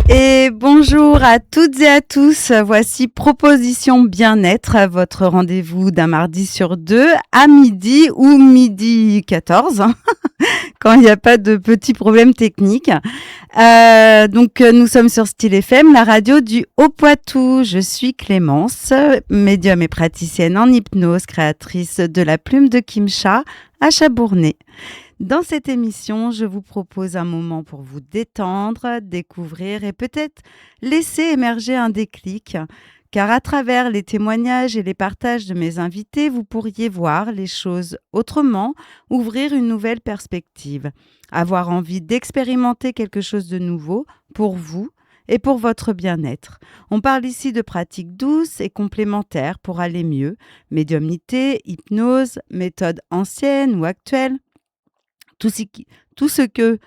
Et bonjour à toutes et à tous. Voici Proposition Bien-être, votre rendez-vous d'un mardi sur deux à midi ou midi 14, quand il n'y a pas de petits problèmes techniques. Nous sommes sur Style FM, la radio du Haut-Poitou. Je suis Clémence, médium et praticienne en hypnose, créatrice de la plume de Kimcha à Chabournay. Dans cette émission, je vous propose un moment pour vous détendre, découvrir et peut-être laisser émerger un déclic, car à travers les témoignages et les partages de mes invités, vous pourriez voir les choses autrement, ouvrir une nouvelle perspective, avoir envie d'expérimenter quelque chose de nouveau pour vous et pour votre bien-être. On parle ici de pratiques douces et complémentaires pour aller mieux, médiumnité, hypnose, méthodes anciennes ou actuelles. Tout ce qui, tout ce que,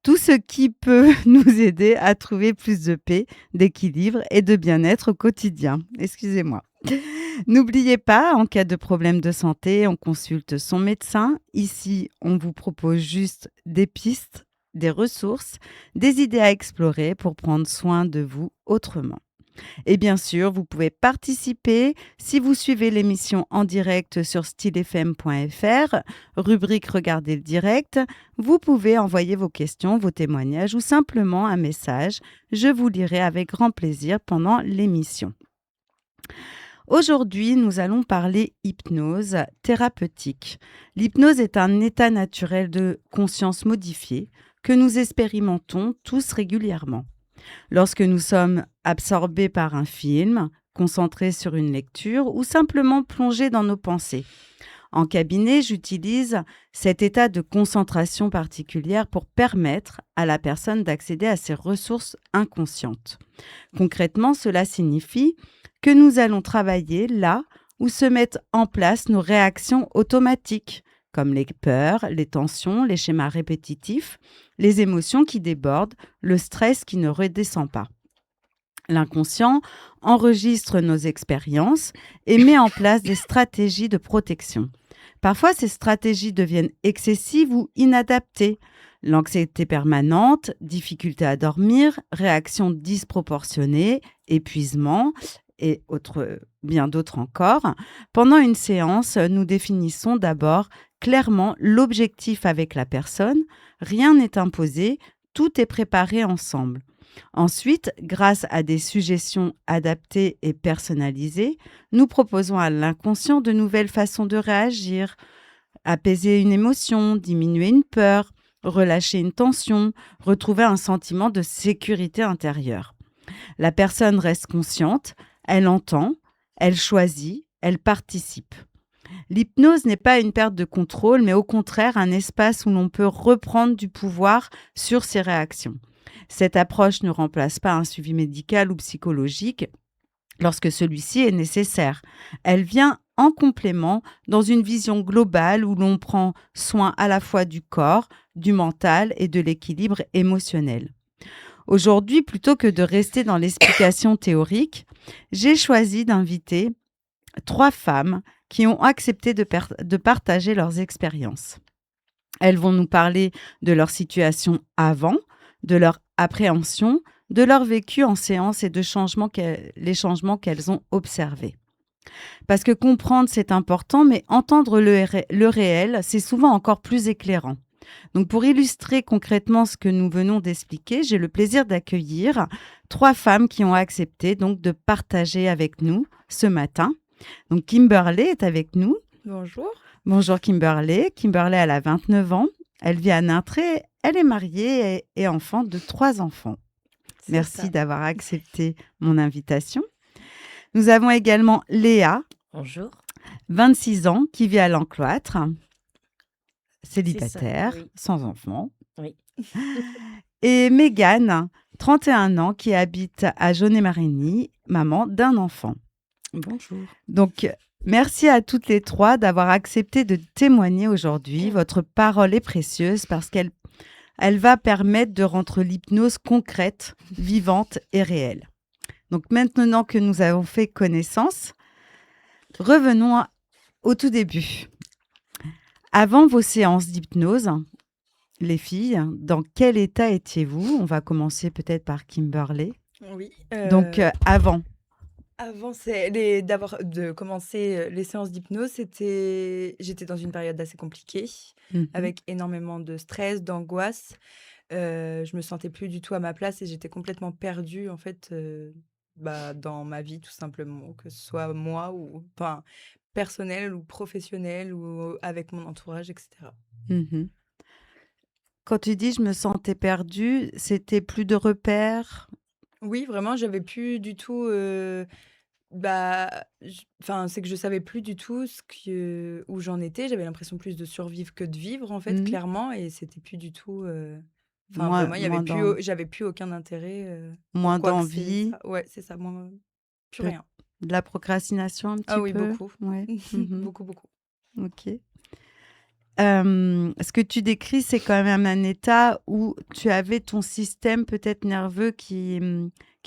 tout ce qui peut nous aider à trouver plus de paix, d'équilibre et de bien-être au quotidien. Excusez-moi. N'oubliez pas, en cas de problème de santé, on consulte son médecin. Ici, on vous propose juste des pistes, des ressources, des idées à explorer pour prendre soin de vous autrement. Et bien sûr, vous pouvez participer si vous suivez l'émission en direct sur stylefm.fr, rubrique Regardez le direct. Vous pouvez envoyer vos questions, vos témoignages ou simplement un message. Je vous lirai avec grand plaisir pendant l'émission. Aujourd'hui, nous allons parler hypnose thérapeutique. L'hypnose est un état naturel de conscience modifiée que nous expérimentons tous régulièrement. Lorsque nous sommes absorbés par un film, concentrés sur une lecture ou simplement plongés dans nos pensées. En cabinet, j'utilise cet état de concentration particulière pour permettre à la personne d'accéder à ses ressources inconscientes. Concrètement, cela signifie que nous allons travailler là où se mettent en place nos réactions automatiques, comme les peurs, les tensions, les schémas répétitifs, les émotions qui débordent, le stress qui ne redescend pas. L'inconscient enregistre nos expériences et met en place des stratégies de protection. Parfois, ces stratégies deviennent excessives ou inadaptées. L'anxiété permanente, difficulté à dormir, réactions disproportionnées, épuisement et bien d'autres encore. Pendant une séance, nous définissons d'abord clairement l'objectif avec la personne. Rien n'est imposé, tout est préparé ensemble. Ensuite, grâce à des suggestions adaptées et personnalisées, nous proposons à l'inconscient de nouvelles façons de réagir, apaiser une émotion, diminuer une peur, relâcher une tension, retrouver un sentiment de sécurité intérieure. La personne reste consciente, elle entend, elle choisit, elle participe. L'hypnose n'est pas une perte de contrôle, mais au contraire un espace où l'on peut reprendre du pouvoir sur ses réactions. Cette approche ne remplace pas un suivi médical ou psychologique lorsque celui-ci est nécessaire. Elle vient en complément dans une vision globale où l'on prend soin à la fois du corps, du mental et de l'équilibre émotionnel. Aujourd'hui, plutôt que de rester dans l'explication théorique, j'ai choisi d'inviter 3 femmes qui ont accepté de partager leurs expériences. Elles vont nous parler de leur situation avant, de leur appréhension, de leur vécu en séance et les changements qu'elles ont observés. Parce que comprendre, c'est important, mais entendre le réel, c'est souvent encore plus éclairant. Donc, pour illustrer concrètement ce que nous venons d'expliquer, j'ai le plaisir d'accueillir 3 femmes qui ont accepté donc de partager avec nous ce matin. Donc, Kimberley est avec nous. Bonjour. Bonjour Kimberley. Kimberley, elle a 29 ans. Elle vit à Nintré. Elle est mariée et enfant de 3 enfants. Merci d'avoir accepté mon invitation. Nous avons également Léa. Bonjour. 26 ans, qui vit à l'Encloître. Célibataire, oui. sans enfant. Oui. Et Mégane, 31 ans, qui habite à Jaunet-Marigny, maman d'un enfant. Bonjour. Donc, merci à toutes les 3 d'avoir accepté de témoigner aujourd'hui. Votre parole est précieuse parce qu'elle va permettre de rendre l'hypnose concrète, vivante et réelle. Donc, maintenant que nous avons fait connaissance, revenons au tout début. Avant vos séances d'hypnose, les filles, dans quel état étiez-vous? On va commencer peut-être par Kimberley. Oui, Donc, avant. avant d'avoir de commencer, les séances d'hypnose, j'étais dans une période assez compliquée, Mmh. avec énormément de stress, d'angoisse. Je me sentais plus du tout à ma place et j'étais complètement perdue, en fait, dans ma vie, tout simplement, que ce soit moi ou enfin, personnel ou professionnel ou avec mon entourage et cetera. Mmh. Quand tu dis: «Je me sentais perdue», c'était plus de repères? Oui, vraiment, j'avais plus du tout, c'est que je savais plus du tout où j'en étais. J'avais l'impression plus de survivre que de vivre, en fait, Mmh. clairement et c'était plus du tout, Moins vraiment, moins d'en j'avais plus aucun intérêt, pour moins quoi que c'est d'envie, ça. Ouais, c'est ça, moins plus peut rien. de la procrastination un Ah petit oui, peu? beaucoup. Ouais. Mmh. Beaucoup, beaucoup. OK. Ce que tu décris, c'est quand même un état où tu avais ton système peut-être nerveux qui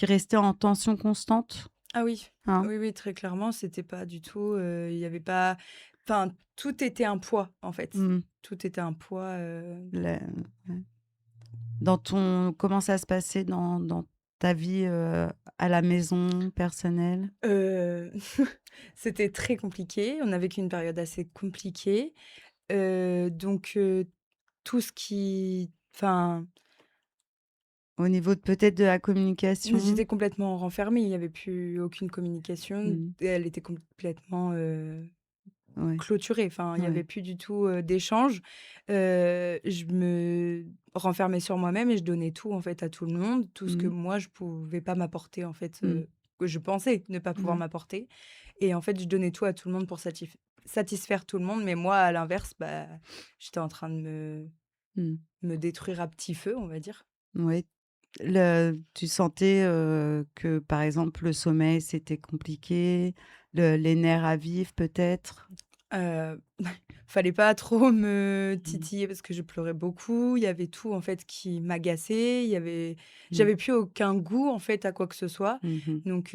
restait en tension constante, Ah oui, hein? oui, oui, très clairement, c'était pas du tout, il y avait pas tout était un poids, en fait. Mmh. Tout était un poids, Le Ouais. Dans ton Comment ça se passait dans ta vie, à la maison, personnelle? heu, c'était très compliqué. On a vécu une période assez compliquée, donc tout ce qui Au niveau de peut-être de la communication? j'étais complètement renfermée, il y avait plus aucune communication. Mmh. Elle était complètement, Ouais, clôturée. Enfin, il y avait ouais. plus du tout, d'échange. Je me renfermais sur moi-même et je donnais tout, en fait, à tout le monde, tout ce que Mmh. moi je pouvais pas m'apporter, en fait, Mmh. que je pensais ne pas pouvoir Ouais. m'apporter et en fait, je donnais tout à tout le monde pour satisfaire tout le monde, mais moi, à l'inverse, j'étais en train de Mmh. me détruire à petit feu, on va dire. Ouais. Tu sentais, que, par exemple, le sommeil, c'était compliqué, les nerfs à vif peut-être? Heu, fallait pas trop me Mmh. titiller parce que je pleurais beaucoup. Il y avait tout, en fait, qui m'agaçait. Mmh. J'avais plus aucun goût, en fait, à quoi que ce soit. Mmh mh. Donc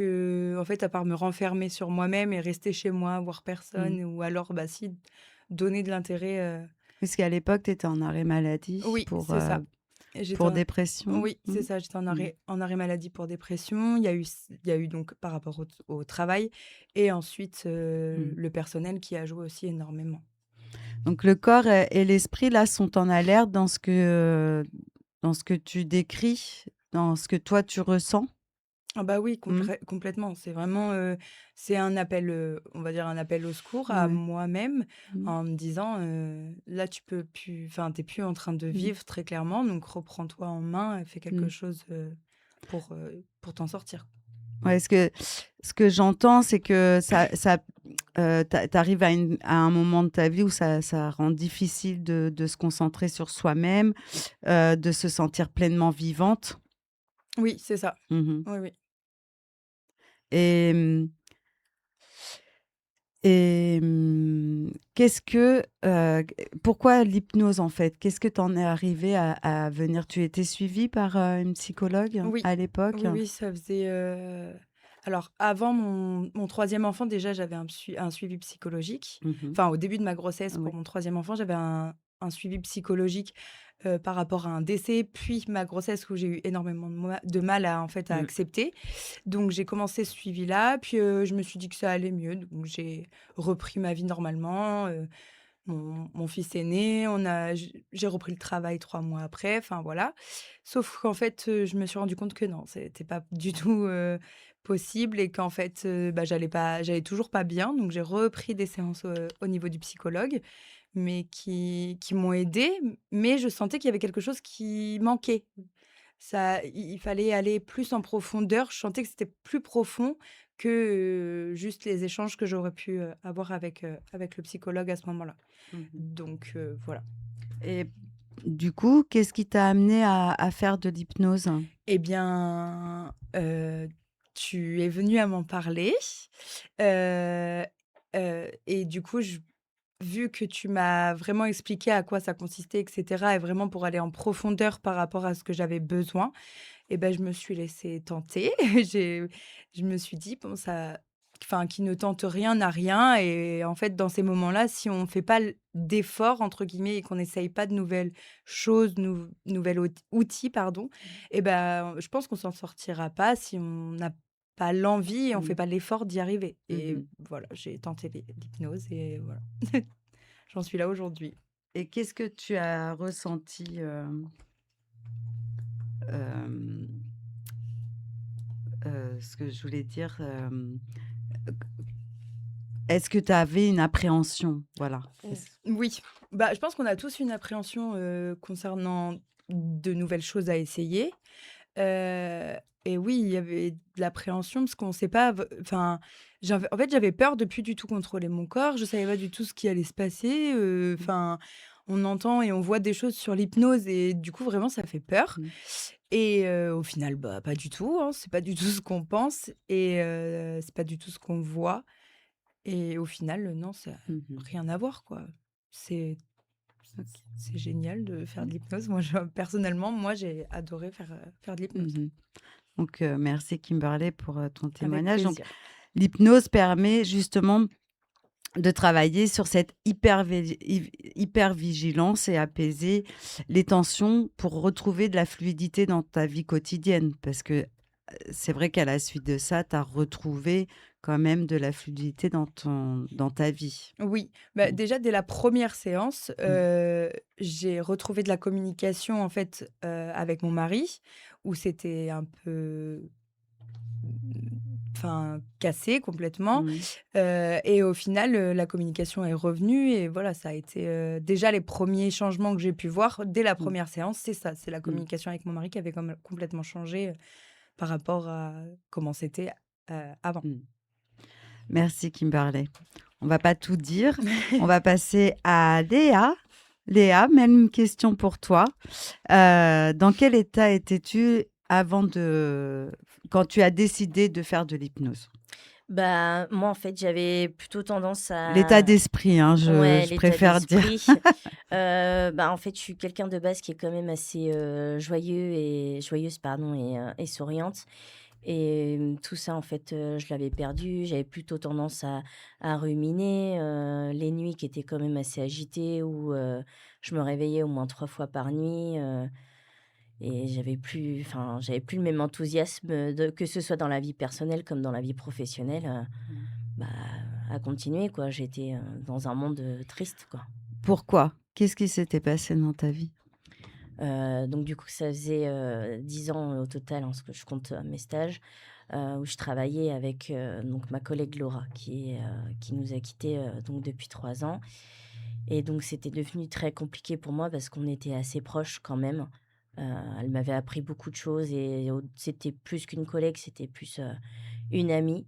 en fait, à part me renfermer sur moi-même et rester chez moi, voir Mmh. personne ou alors, si, donner de l'intérêt, Parce qu'à l'époque, tu étais en arrêt maladie oui, c'est ça. Et j'étais pour en dépression? Oui, Mmh. c'est ça, j'étais Mmh. en arrêt maladie pour dépression. Il y a eu donc par rapport au travail et ensuite, Mmh. le personnel qui a joué aussi énormément. Donc le corps et l'esprit, là, sont en alerte dans ce que tu décris, dans ce que toi tu ressens? Ah bah oui, Mmh. complètement. C'est vraiment, c'est un appel, on va dire un appel au secours à Ouais. moi-même Mmh. en me disant, «Là, tu peux plus tu plus en train de Mmh. vivre très clairement, donc reprends-toi en main et fais quelque Mmh. chose, pour t'en sortir». Ouais, ce que j'entends, c'est que tu arrives à un moment de ta vie où ça rend difficile de se concentrer sur soi-même, de se sentir pleinement vivante. Oui, c'est ça. Mmh. Oui, oui. Et qu'est-ce que, pourquoi l'hypnose, en fait? Qu'est-ce que tu en es arrivé à venir tu étais suivie par, une psychologue Oui. à l'époque? Oui, oui, ça faisait, alors avant mon 3e enfant, déjà, j'avais un suivi psychologique. Mmh. Enfin, au début de ma grossesse, pour Oui. mon 3e enfant, j'avais un suivi psychologique, par rapport à un décès, puis ma grossesse où j'ai eu énormément de mal à, en fait, à Mmh. accepter. Donc j'ai commencé ce suivi-là, puis, je me suis dit que ça allait mieux, donc j'ai repris ma vie normalement, mon fils est né, j'ai repris le travail 3 mois après, enfin voilà. Sauf qu'en fait, je me suis rendu compte que non, c'était pas du tout, possible et qu'en fait, j'allais toujours pas bien. Donc j'ai repris des séances, au niveau du psychologue, mais qui m'ont aidée, mais je sentais qu'il y avait quelque chose qui manquait. Il fallait aller plus en profondeur. Je sentais que c'était plus profond que, juste les échanges que j'aurais pu, avoir avec le psychologue à ce moment-là. Mmh. Donc voilà. Et du coup, qu'est-ce qui t'a amené à faire de l'hypnose? Eh bien, tu es venu à m'en parler, heu et du coup, vu que tu m'as vraiment expliqué à quoi ça consistait et cetera et vraiment pour aller en profondeur par rapport à ce que j'avais besoin et ben je me suis laissée tenter. J'ai Je me suis dit: «Bon, enfin, qui ne tente rien n'a rien et en fait, dans ces moments-là, si on fait pas «d'efforts» entre guillemets et qu'on n'essaye pas de nouvelles choses, nouvelles outils, pardon et ben, je pense qu'on s'en sortira pas si on n'a pas l'envie et on fait Mmh. pas l'effort d'y arriver et Mmh. voilà, j'ai tenté l'hypnose et voilà. J'en suis là aujourd'hui. Et qu'est-ce que tu as ressenti, hem, ce que je voulais dire, est-ce que tu avais une appréhension? Voilà. Oui, bah, je pense qu'on a tous une appréhension, concernant de nouvelles choses à essayer. Heu et oui, il y avait de l'appréhension parce qu'on sait pas enfin, j'avais peur de plus du tout contrôler mon corps. Je savais pas du tout ce qui allait se passer, Mmh. enfin, on entend et on voit des choses sur l'hypnose et du coup, vraiment, ça fait peur Mmh. et au final, bah, pas du tout, hein. C'est pas du tout ce qu'on pense et c'est pas du tout ce qu'on voit et au final, non, ça a Mmh. rien à voir, quoi. C'est OK. c'est génial de faire Mmh. de l'hypnose. Moi, personnellement, moi, j'ai adoré faire de l'hypnose. Mmh. Donc, merci Kimberley pour, ton Avec témoignage. Donc, plaisir. l'hypnose permet justement de travailler sur cette hypervigilance et apaiser les tensions pour retrouver de la fluidité dans ta vie quotidienne. Parce que, c'est vrai qu'à la suite de ça, tu as retrouvé quand même de la fluidité dans ta vie. Oui, bah, Mmh. déjà dès la première séance, Mmh. j'ai retrouvé de la communication en fait, avec mon mari, où c'était un peu, enfin cassé complètement, Mmh. et au final, la communication est revenue et voilà, ça a été, déjà les premiers changements que j'ai pu voir dès la Mmh. première séance, c'est ça, c'est la Mmh. communication avec mon mari qui avait complètement changé, par rapport à comment c'était, avant. Mmh. Merci Kimberley. On va pas tout dire. On va passer à Léa. Léa, même question pour toi. Dans quel état étais-tu quand tu as décidé de faire de l'hypnose? Bah, moi, en fait, j'avais plutôt tendance L'état à d'esprit, hein, je ouais, je l'état préfère dire. d'esprit. Bah, en fait, je suis quelqu'un de base qui est quand même assez, joyeuse, pardon et souriante et tout ça, en fait, je l'avais perdu. J'avais plutôt tendance à ruminer, les nuits qui étaient quand même assez agitées où, je me réveillais au moins 3 fois par nuit, et j'avais plus le même enthousiasme, que ce soit dans la vie personnelle comme dans la vie professionnelle, Mmh. bah, à continuer quoi. J'étais, dans un monde, triste quoi. Pourquoi? Qu'est-ce qui s'était passé dans ta vie? Donc du coup, ça faisait, 10 ans au total, en ce que je compte, mes stages, où je travaillais avec, donc ma collègue Laura qui nous a quittés, donc depuis 3 ans et donc c'était devenu très compliqué pour moi parce qu'on était assez proches quand même. Heu, Elle m'avait appris beaucoup de choses et c'était plus qu'une collègue, c'était plus, une amie.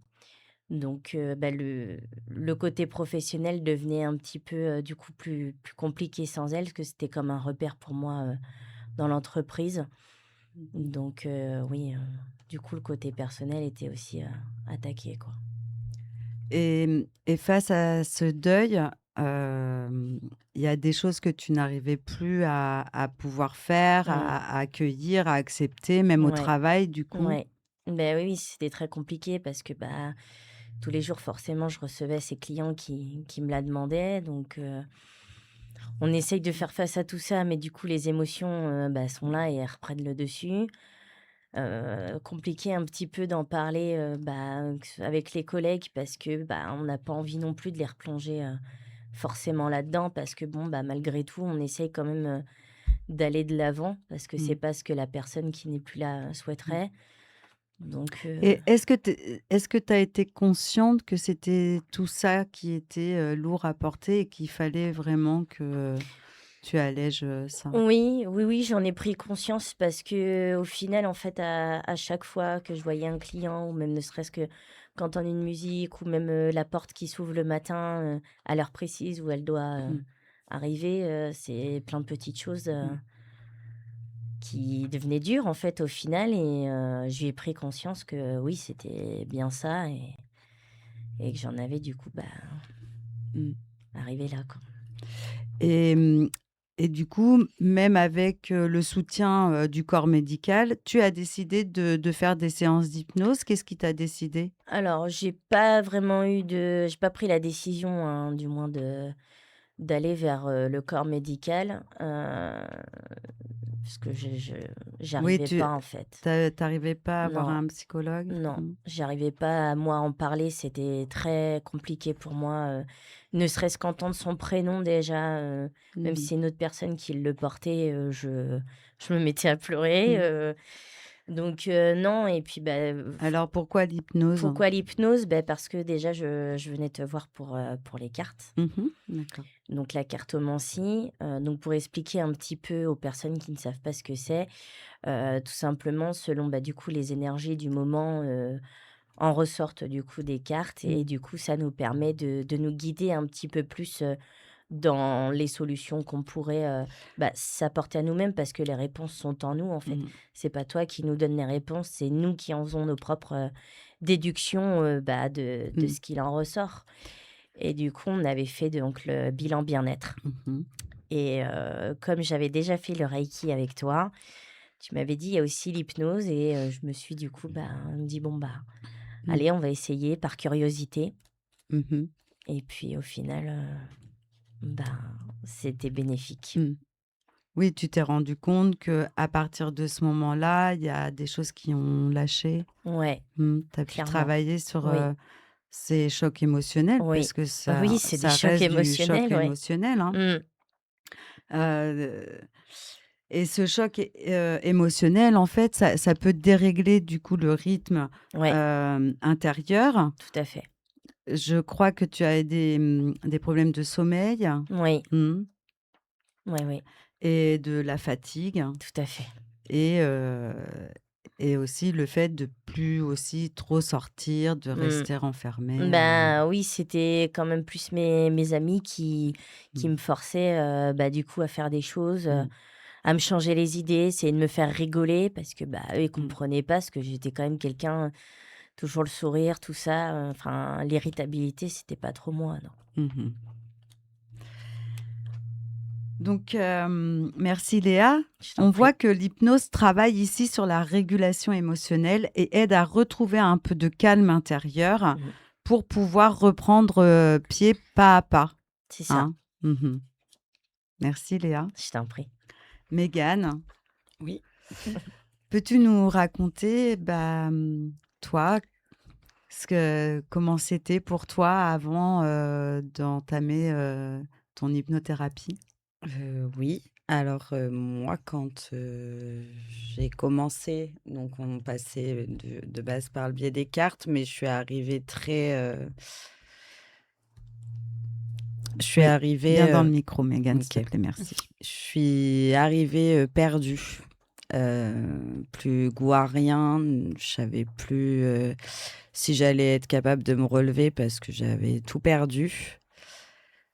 Donc bah, le côté professionnel devenait un petit peu, du coup plus compliqué sans elle, parce que c'était comme un repère pour moi, dans l'entreprise. Mmh. Donc oui, du coup, le côté personnel était aussi, attaqué, quoi. Et face à ce deuil, il y a des choses que tu n'arrivais plus à pouvoir faire, Mmh. à accueillir, à accepter, même au Ouais, travail du coup? ouais. Ben oui, oui, c'était très compliqué parce que, bah, tous les jours, forcément, je recevais ces clients qui me la demandaient. Donc on essaye de faire face à tout ça, mais du coup, les émotions, bah, sont là et elles reprennent le dessus. Compliqué un petit peu d'en parler, bah, avec les collègues parce que, bah, on n'a pas envie non plus de les replonger, forcément là-dedans parce que bon, bah, malgré tout, on essaye quand même, d'aller de l'avant parce que c'est Mmh. pas ce que la personne qui n'est plus là Mmh. souhaiterait. Donc Et est-ce que tu as été consciente que c'était tout ça qui était, lourd à porter et qu'il fallait vraiment que tu allèges, ça? oui, oui, oui, j'en ai pris conscience parce que au final, en fait, à chaque fois que je voyais un client ou même ne serait-ce que quand on une musique ou même, la porte qui s'ouvre le matin, à l'heure précise où elle doit, Mmh. arriver, c'est plein de petites choses, Mmh. qui devenaient dures, en fait, au final et j'ai pris conscience que oui, c'était bien ça et que j'en avais du coup, bah, Mmh. arrivé là, quoi. Et Et du coup, même avec, le soutien, du corps médical, tu as décidé de faire des séances d'hypnose. Qu'est-ce qui t'a décidé? Alors, j'ai pas pris la décision, hein, du moins d'aller vers, le corps médical, parce que je Oui, j'arrivais tu pas, en fait. tu pas à voir Non, un psychologue? non, Mmh. j'arrivais pas à moi en parler, c'était très compliqué pour moi, ne serait-ce qu'entendre son prénom déjà, même si Mmh. c'est une autre personne qui le portait, je me mettais à pleurer, Mmh. donc non et puis, bah, Alors pourquoi l'hypnose? pourquoi l'hypnose? Beh, parce que déjà je venais te voir pour les cartes, Mmh. D'accord. donc la cartomancie, donc pour expliquer un petit peu aux personnes qui ne savent pas ce que c'est, tout simplement selon, bah, du coup les énergies du moment, en ressortent du coup des cartes et Mmh. du coup ça nous permet de nous guider un petit peu plus, dans les solutions qu'on pourrait, bah, s'apporter à nous-mêmes parce que les réponses sont en nous en fait. Mmh. C'est pas toi qui nous donne les réponses, c'est nous qui en faisons nos propres, déductions, bah, de Mmh. ce qu'il en ressort et du coup on avait fait donc le bilan bien-être Mmh. et comme j'avais déjà fait le reiki avec toi, tu m'avais dit: «Il y a aussi l'hypnose» et je me suis du coup, bah, dit: «Bon, bah, Mmh. allez on va essayer par curiosité» Mmh. et puis au final, ben, c'était bénéfique. Mmh. Oui, tu t'es rendu compte que à partir de ce moment-là, il y a des choses qui ont lâché? Ouais, Mmh. Tu as pu clairement. travailler sur, Oui, ces chocs émotionnels oui. parce que Oui, ça c'est des ça chocs reste du choc émotionnels, ouais. émotionnel, hein. Mmh. Heu et ce choc émotionnel, en fait, ça peut dérégler du coup le rythme, Ouais, intérieur. tout à fait. Je crois que tu as des problèmes de sommeil, Oui, mmh, oui, oui, et de la fatigue tout à fait. et heu et aussi le fait de plus aussi trop sortir, de Mmh. rester renfermé, Ben, oui, c'était quand même plus mes amis qui mmh, me forçaient, bah, du coup, à faire des choses, mmh, à me changer les idées, essayer de me faire rigoler parce que, bah, eux, ils mmh, comprenaient pas parce que j'étais quand même quelqu'un toujours le sourire, tout ça, enfin, l'irritabilité, c'était pas trop moi, non. mmh. Donc, merci Léa. Je t'en On prie. voit que l'hypnose travaille ici sur la régulation émotionnelle et aide à retrouver un peu de calme intérieur Mmh. pour pouvoir reprendre pied pas à pas. C'est ça, Hein. Mhm. Merci Léa. je t'en prie. Mégane, Oui. peux-tu nous raconter, toi, comment c'était pour toi avant d'entamer ton hypnothérapie? Oui. Alors, moi, quand, j'ai commencé, donc on passait de base par le biais des cartes, mais je suis Oui, arrivée, bien dans le micro, Mégane, s'il te OK. plaît, merci. Je suis arrivée, perdue, plus goût à rien, je savais plus, si j'allais être capable de me relever parce que j'avais tout perdu.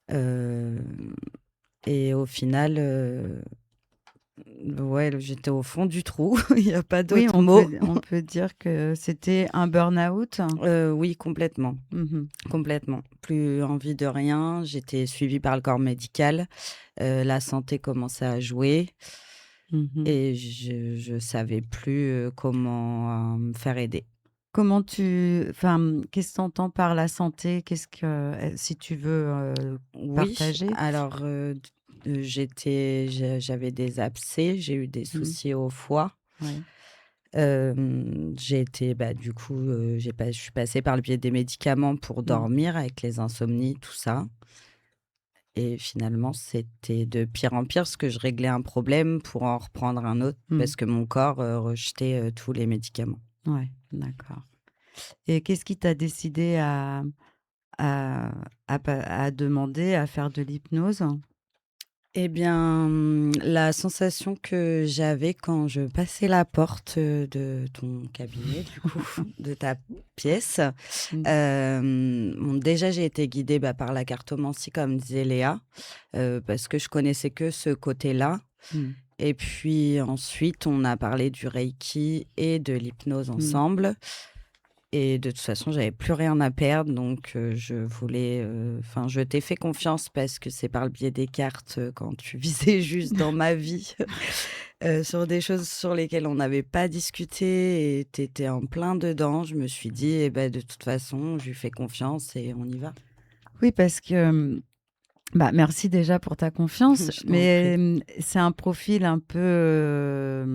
Hem Et au final, ouais, j'étais au fond du trou, il y a pas Oui, d'autre mot. on peut dire que c'était un burn-out? Oui, complètement, Mmh. complètement. Plus envie de rien, j'étais suivie par le corps médical, la santé commençait à jouer Mmh. et je savais plus, comment, me faire aider. Qu'est-ce que tu entends par la santé? Si tu veux, Oui, partager? alors, j'avais des abcès, j'ai eu des Mmh. soucis au foie. Ouais. J'ai été, bah, du coup, je suis passée par le biais des médicaments pour Mmh. dormir avec les insomnies, tout ça et finalement, c'était de pire en pire parce que je réglais un problème pour en reprendre un autre Mmh. parce que mon corps, rejetait, tous les médicaments. Ouais, d'accord. Et qu'est-ce qui t'a décidé à à demander à faire de l'hypnose? Eh bien, la sensation que j'avais quand je passais la porte, de ton cabinet, du coup, de ta pièce, Mmh. bon, déjà, j'ai été guidée, bah, par la cartomancie, comme disait Léa, parce que je connaissais que ce côté-là Mmh. et puis ensuite, on a parlé du reiki et de l'hypnose Mmh. ensemble Et de toute façon, j'avais plus rien à perdre, donc je voulais, enfin, je t'ai fait confiance parce que c'est par le biais des cartes, quand tu visais juste dans ma vie, sur des choses sur lesquelles on n'avait pas discuté et tu étais en plein dedans. Je me suis dit: «Eh bah, de toute façon, je lui fais confiance et on y va». Oui, parce que, bah, merci déjà pour ta confiance, Je t'en prie. mais c'est un profil un peu,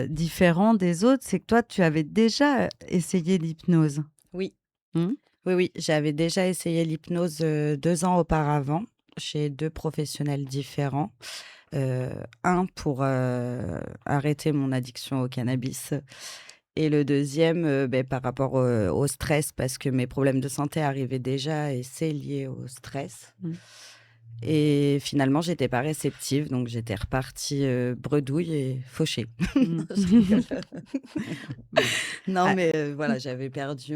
différent des autres. C'est que toi, tu avais déjà essayé l'hypnose? Oui. Mmh? Oui, oui, j'avais déjà essayé l'hypnose, 2 ans auparavant, chez 2 professionnels différents. Heu, un pour, arrêter mon addiction au cannabis et le deuxième, par rapport, au stress parce que mes problèmes de santé arrivaient déjà et c'est lié au stress Mmh. et finalement j'étais pas réceptive donc j'étais repartie, bredouille et fauchée. Mmh. Je rigole. Non Ah, mais voilà, j'avais perdu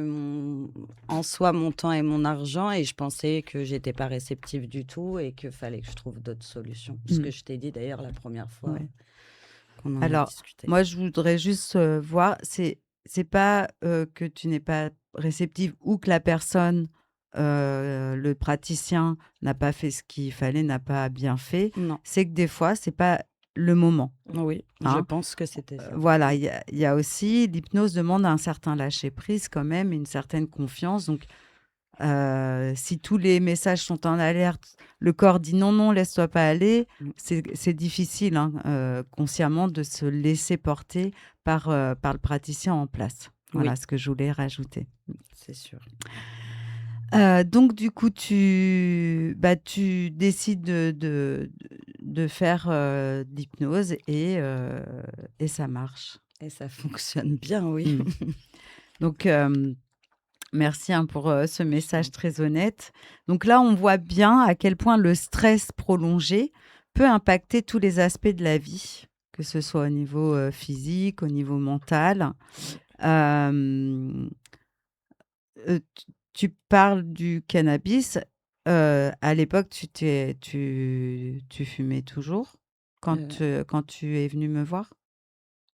en soi mon temps et mon argent et je pensais que j'étais pas réceptive du tout et qu'il fallait que je trouve d'autres solutions. Ce mmh, que je t'ai dit d'ailleurs la première fois ouais. qu'on en a Alors, discuté. moi, je voudrais juste, voir, c'est pas, que tu n'es pas réceptive ou que la personne, le praticien n'a pas fait ce qu'il fallait, n'a pas bien fait. Non, C'est que des fois, c'est pas le moment, oui, je hein. pense que c'était ça. Voilà, Mmh. il y a aussi l'hypnose demande un certain lâcher prise quand même, une certaine confiance. Donc, si tous les messages sont en alerte, le corps dit: «Non, non, laisse-toi pas aller», Mmh. c'est difficile, hein, consciemment de se laisser porter par le praticien en place. Oui, Voilà ce que je voulais rajouter. c'est sûr. Donc du coup, tu décides de faire, de l'hypnose et ça marche. Et ça fonctionne bien, oui. Mmh. Donc, merci, hein, pour, ce Je t'en message très honnête. Donc là, on voit bien à quel point le stress prolongé peut impacter tous les aspects de la vie, que ce soit au niveau, physique, au niveau mental. oui. Hem, tu parles du cannabis. À l'époque, tu fumais toujours Heu, quand tu es venu me voir?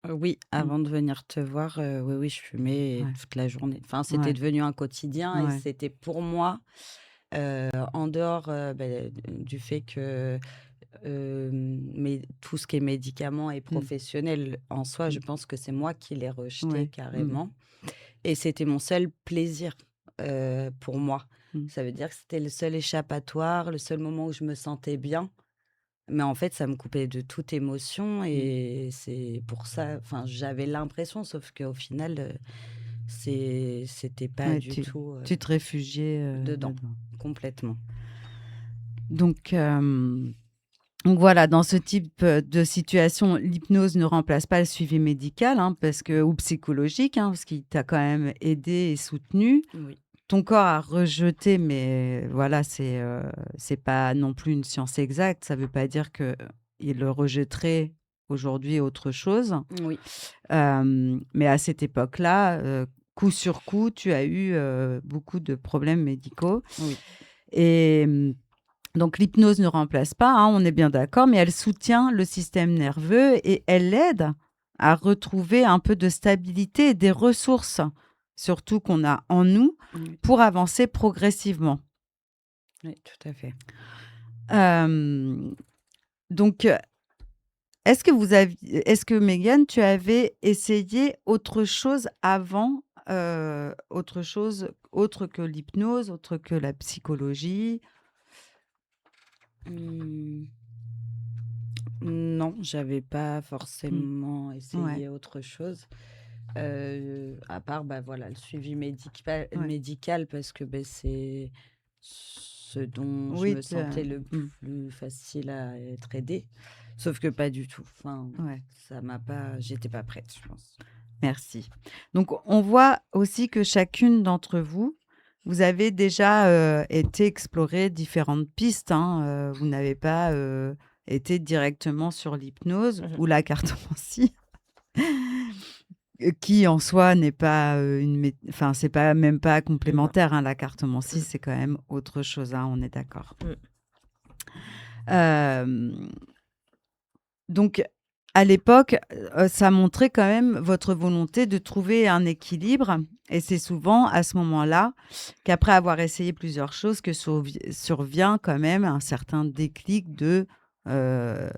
oui, Mmh. avant de venir te voir, oui, oui, je fumais Ouais, toute la journée. Enfin, c'était ouais, devenu un quotidien et ouais. c'était pour moi, en dehors, du fait que, mais tout ce qui est médicaments et Mmh, professionnel, en soi, je mmh, pense que c'est moi qui l'ai rejeté ouais, mmh, carrément et c'était mon seul plaisir, pour moi. mmh, Ça veut dire que c'était le seul échappatoire, le seul moment où je me sentais bien. Mais en fait, ça me coupait de toute émotion mmh. et c'est pour ça enfin, j'avais l'impression, sauf qu'au final, c'était pas Ouais, du tout, tu te réfugiais, dedans, dedans. complètement. Donc, donc voilà, dans ce type, de situation, l'hypnose ne remplace pas le suivi médical, hein, parce que ou psychologique, hein, parce qu'il t'a quand même aidé et soutenu. Oui, Ton corps a rejeté, mais voilà, c'est pas non plus une science exacte. Ça veut pas dire qu'il le rejetterait aujourd'hui autre chose. oui, Mais à cette époque-là, coup sur coup, tu as eu, beaucoup de problèmes médicaux oui, et donc l'hypnose ne remplace pas, hein, on est bien d'accord, mais elle soutient le système nerveux et elle aide à retrouver un peu de stabilité et des ressources, surtout qu'on a en nous, oui, pour avancer progressivement. oui, tout à fait. Hem, donc, est-ce que Megan, tu avais essayé autre chose avant, autre chose autre que l'hypnose, autre que la psychologie? Mmh, non, j'avais pas Mmh. forcément Ouais, essayé autre chose, à part, voilà, le suivi ouais. médical parce que, c'est ce dont je Oui, me sentais le mmh, plus facile à être aidée. Sauf que pas du tout. Enfin, ouais. ça m'a pas j'étais pas prête, je pense. Merci. Donc, on voit aussi que chacune d'entre vous, vous avez déjà, été explorer différentes pistes, hein, vous n'avez pas, été directement sur l'hypnose Mmh. ou la cartomancie, qui en soi n'est pas, enfin, c'est pas même pas Non. complémentaire, hein, la cartomancie, Mmh. c'est quand même autre chose, hein, on est d'accord. Mmh. Hem, donc à l'époque, ça montrait quand même votre volonté de trouver un équilibre et c'est souvent à ce moment-là qu'après avoir essayé plusieurs choses que survient quand même un certain déclic de, heu,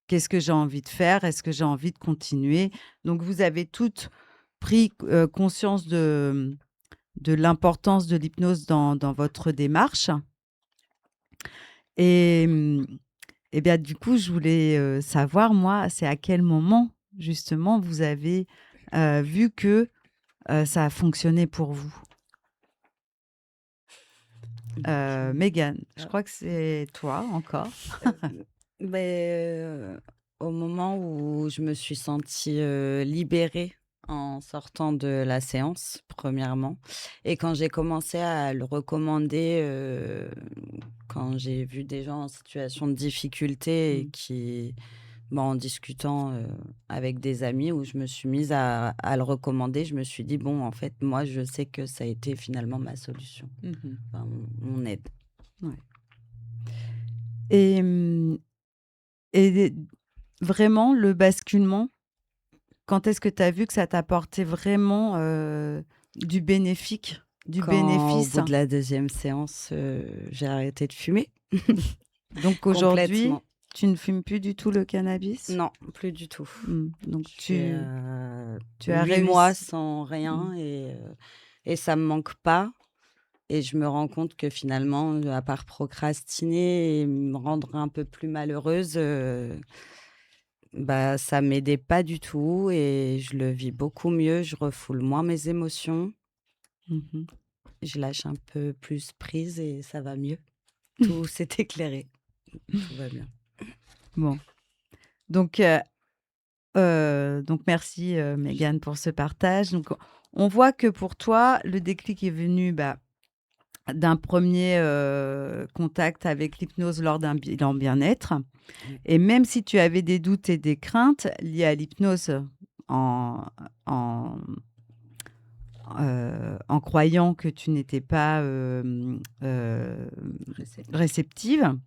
qu'est-ce que j'ai envie de faire? Est-ce que j'ai envie de continuer? Donc vous avez toutes pris, conscience de l'importance de l'hypnose dans votre démarche et et bien, du coup, je voulais, savoir, moi, c'est à quel moment, justement, vous avez, vu que, ça a fonctionné pour vous? Mégane, je crois que c'est toi encore. Heu, beh, au moment où je me suis sentie, libérée en sortant de la séance, premièrement et quand j'ai commencé à le recommander, quand j'ai vu des gens en situation de difficulté et Mmh. qui en discutant, avec des amis où je me suis mise à le recommander, je me suis dit: «Bon, en fait, moi, je sais que ça a été finalement ma solution, Mmh. enfin mon aide». Ouais et et vraiment le basculement, quand est-ce que tu as vu que ça t'apportait vraiment, du bénéfique du Quand au bénéfice? bout de la deuxième séance, j'ai arrêté de fumer Donc aujourd'hui, complètement. tu ne fumes plus du tout le cannabis? Non, plus du tout. Donc Je fais, tu as 8 mois réussi. sans Mmh. rien et ça me manque pas et je me rends compte que finalement, à part procrastiner et me rendre un peu plus malheureuse, ça m'aidait pas du tout et je le vis beaucoup mieux. Je refoule moins mes émotions, Mmh. je lâche un peu plus prise et ça va mieux. Tout s'est éclairé, tout va bien. Bon, donc merci, Mégane pour ce partage. Donc on voit que pour toi, le déclic est venu, d'un premier contact avec l'hypnose lors d'un bilan bien-être Oui. et même si tu avais des doutes et des craintes liées à l'hypnose en en, en croyant que tu n'étais pas, Réceptive. réceptive.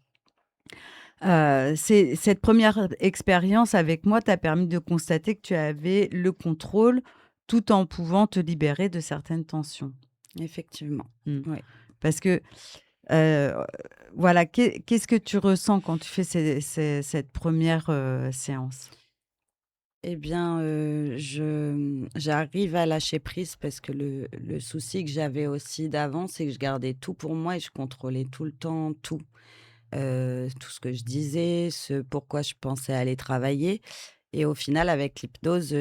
C'est cette première expérience avec moi t'a permis de constater que tu avais le contrôle, tout en pouvant te libérer de certaines tensions. Effectivement, Mmh. oui. Parce que, heu, voilà, qu'est-ce que tu ressens quand tu fais cette première séance? Eh bien, j'arrive à lâcher prise parce que le souci que j'avais aussi d'avant, c'est que je gardais tout pour moi et je contrôlais tout le temps tout. Tout ce que je disais, ce pourquoi je pensais aller travailler et au final avec l'hypnose,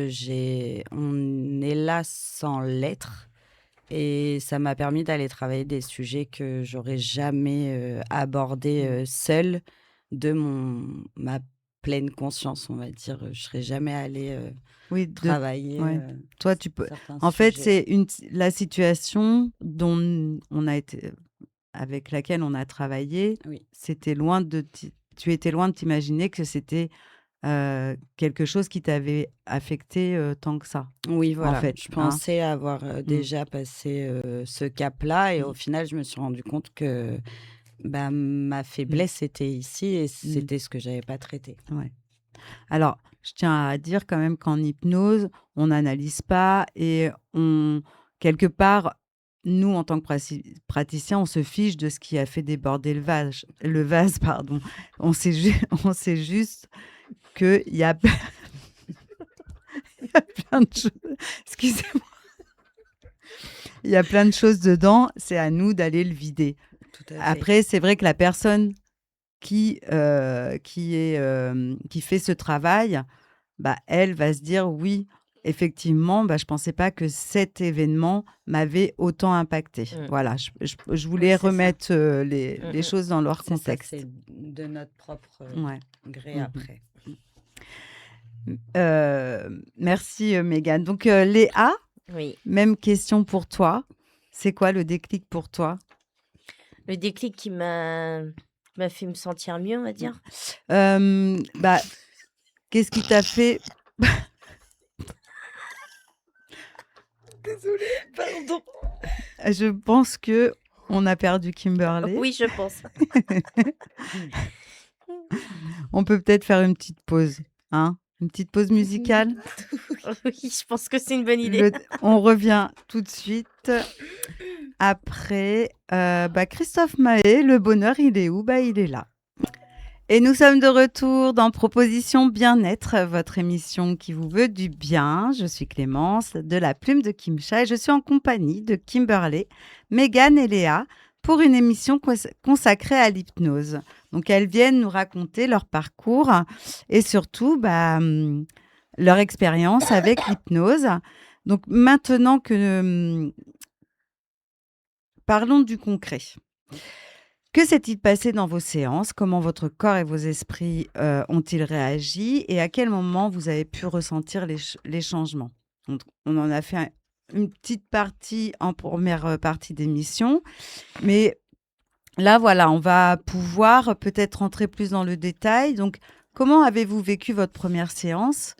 on est là sans l'être et ça m'a permis d'aller travailler des sujets que j'aurais jamais, abordés, Mmh. seule de ma pleine conscience, on va dire. Je serais jamais allée, Oui, travailler, ouais. Toi, tu peux certains en fait, sujets. c'est la situation dont on a été avec laquelle on a travaillé, Oui, c'était loin de tu étais loin de t'imaginer que c'était, quelque chose qui t'avait affecté, tant que ça, oui, en voilà. fait, Je hein? pensais avoir, Mmh. déjà passé, ce cap-là et au Mmh. final, je me suis rendu compte que, ma Mmh. faiblesse était ici et Mmh. c'était ce que j'avais pas traité. Ouais. Alors, je tiens à dire quand même qu'en hypnose, on n'analyse pas et on quelque part, nous, en tant que praticiens, on se fiche de ce qui a fait déborder le vase, pardon. On sait on sait juste qu'il y a il y a plein de choses excusez-moi, il y a plein de choses dedans, c'est à nous d'aller le vider. Tout à fait. Après, c'est vrai que la personne qui fait ce travail, elle va se dire: «Oui, effectivement, je pensais pas que cet événement m'avait autant impacté». Mmh. Voilà, je Oui, voulais c'est ça. remettre, Mmh les mh. choses dans leur C'est ça, contexte. c'est de notre propre, Ouais. gré Mmh. après. Merci, Mégane. Donc, Léa, Oui. même question pour toi. C'est quoi le déclic pour toi? Le déclic qui m'a fait me sentir mieux, on va dire? Hem, bah, qu'est-ce qui t'a fait Pardon. je pense qu'on a perdu Kimberley. Oui, je pense. On peut peut-être faire une petite pause. Hein? Une petite pause musicale? Oui, je pense que c'est une bonne idée. Le On revient tout de suite après, Christophe Mahé, le bonheur, il est où? Il est là. Et nous sommes de retour dans Proposition Bien-être, votre émission qui vous veut du bien. Je suis Clémence de la Plume de Kimcha et je suis en compagnie de Kimberley, Mégane et Léa pour une émission consacrée à l'hypnose. Donc elles viennent nous raconter leur parcours et surtout leur expérience avec l'hypnose. Donc maintenant que parlons du concret. Que s'est-il passé dans vos séances? Comment votre corps et vos esprits ont-ils réagi? Et à quel moment vous avez pu ressentir les changements? Donc, on en a fait une petite partie en première partie d'émission. Mais là, voilà, on va pouvoir peut-être rentrer plus dans le détail. Donc, comment avez-vous vécu votre première séance,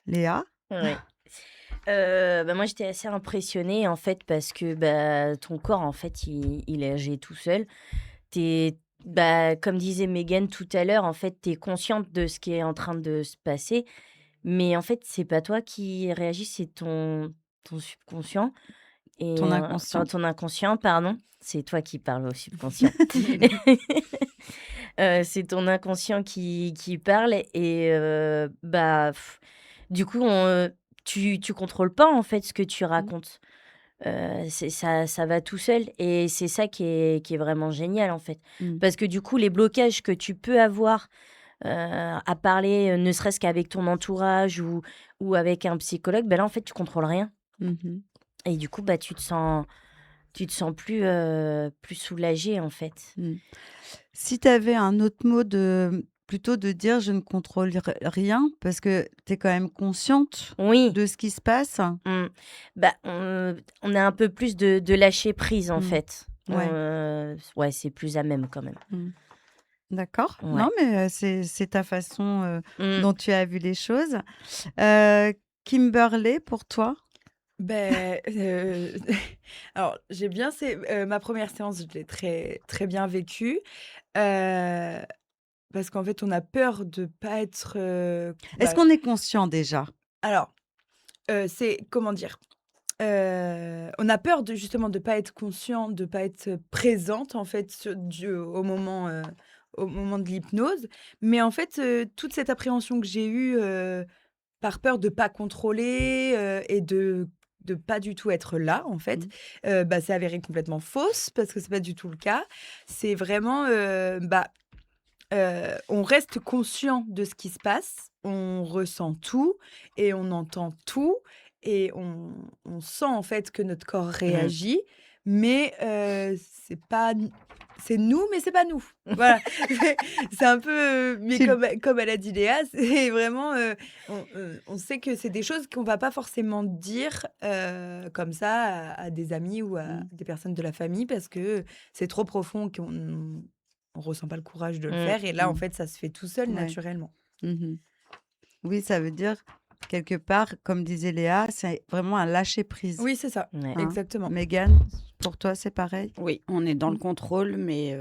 Léa? Oui. Moi, j'étais assez impressionnée, en fait, parce que ton corps, en fait, il agit tout seul. Comme disait Megan tout à l'heure, en fait, tu es consciente de ce qui est en train de se passer, mais en fait, c'est pas toi qui réagis, c'est ton subconscient. Ton Enfin, inconscient. ton inconscient, pardon. C'est toi qui parles au subconscient. C'est ton inconscient qui parle et du coup, tu contrôles pas, en fait, ce que tu racontes. Ça va tout seul et c'est ça qui est vraiment génial, en fait. Mmh. Parce que du coup, les blocages que tu peux avoir, à parler, ne serait-ce qu'avec ton entourage ou avec un psychologue, là, en fait, tu contrôles rien Mmh. et du coup, tu te sens plus soulagé, en fait. Mmh. Si tu avais un autre mot plutôt de dire: «Je ne contrôle rien», parce que tu es quand même consciente Oui. de ce qui se passe? Mmh. On a un peu plus de lâcher prise, en Mmh. fait. Ouais. Ouais, c'est plus à même quand même. Mmh. D'accord. Ouais. Non, mais c'est ta façon, Mmh. dont tu as vu les choses. Heu, Kimberley, pour toi? Ben, alors j'ai bien ma première séance, je l'ai très, très bien vécue, heu, parce qu'en fait, on a peur de pas être, Est-ce qu'on est conscient déjà? alors, c'est comment dire? On a peur de justement de pas être conscient, de pas être présente en fait au moment de l'hypnose. Mais en fait, toute cette appréhension que j'ai eue, par peur de pas contrôler, et de pas du tout être là en fait, Mmh. c'est avéré complètement fausse parce que c'est pas du tout le cas. C'est vraiment, on reste conscient de ce qui se passe, on ressent tout et on entend tout et on sent en fait que notre corps Mmh. réagit, mais c'est pas n c'est nous, mais c'est pas nous. Voilà, c'est un peu, mais Tu comme elle a dit Léa, c'est vraiment, on sait que c'est des choses qu'on va pas forcément dire, comme ça à des amis ou à Mmh. des personnes de la famille parce que c'est trop profond on ressent pas le courage de le Mmh. faire et là, en Mmh. fait, ça se fait tout seul Ouais. naturellement. Mmh. Oui, ça veut dire, quelque part, comme disait Léa, c'est vraiment un lâcher prise, Oui, c'est ça, Ouais. hein? exactement. Mégane, pour toi, c'est pareil? Oui, on est dans le Mmh. contrôle, mais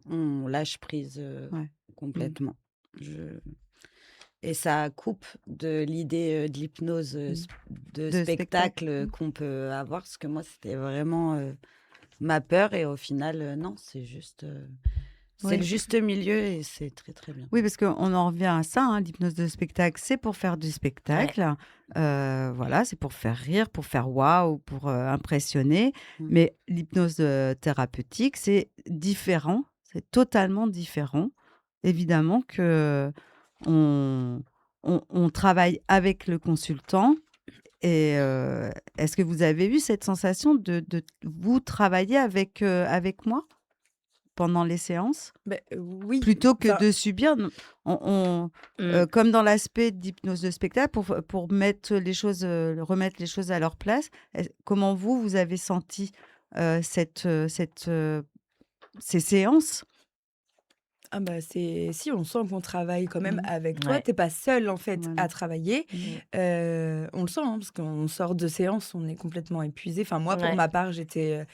on lâche prise, Ouais. Mmh. complètement. Je Et ça coupe de l'idée, de l'hypnose, Mmh. de De spectacle. spectacle, Mmh. qu'on peut avoir. Parce que moi, c'était vraiment, ma peur et au final, non, c'est juste, c'est le Oui. juste milieu et c'est très, très bien. Oui, parce qu'on en revient à ça, hein, l'hypnose de spectacle, c'est pour faire du Ouais. spectacle. Voilà, c'est pour faire rire, pour faire waouh, pour impressionner. Mmh. Mais l'hypnose thérapeutique, c'est différent, c'est totalement différent. Évidemment que on, on travaille avec le consultant. Et est-ce que vous avez eu cette sensation de vous travailler avec moi pendant les séances? Oui, Plutôt que enfin, de subir, Mmh. comme dans l'aspect d'hypnose de spectacle, pour mettre les choses, remettre les choses à leur place. Comment vous avez senti, ces séances? c'est si on sent qu'on travaille quand même Mmh. avec toi, Ouais. tu pas seul en fait, Voilà. à travailler. Mmh. Mmh. On le sent, hein, parce qu'on sort de séance, on est complètement épuisé. Enfin moi, pour Ouais. ma part, j'étais,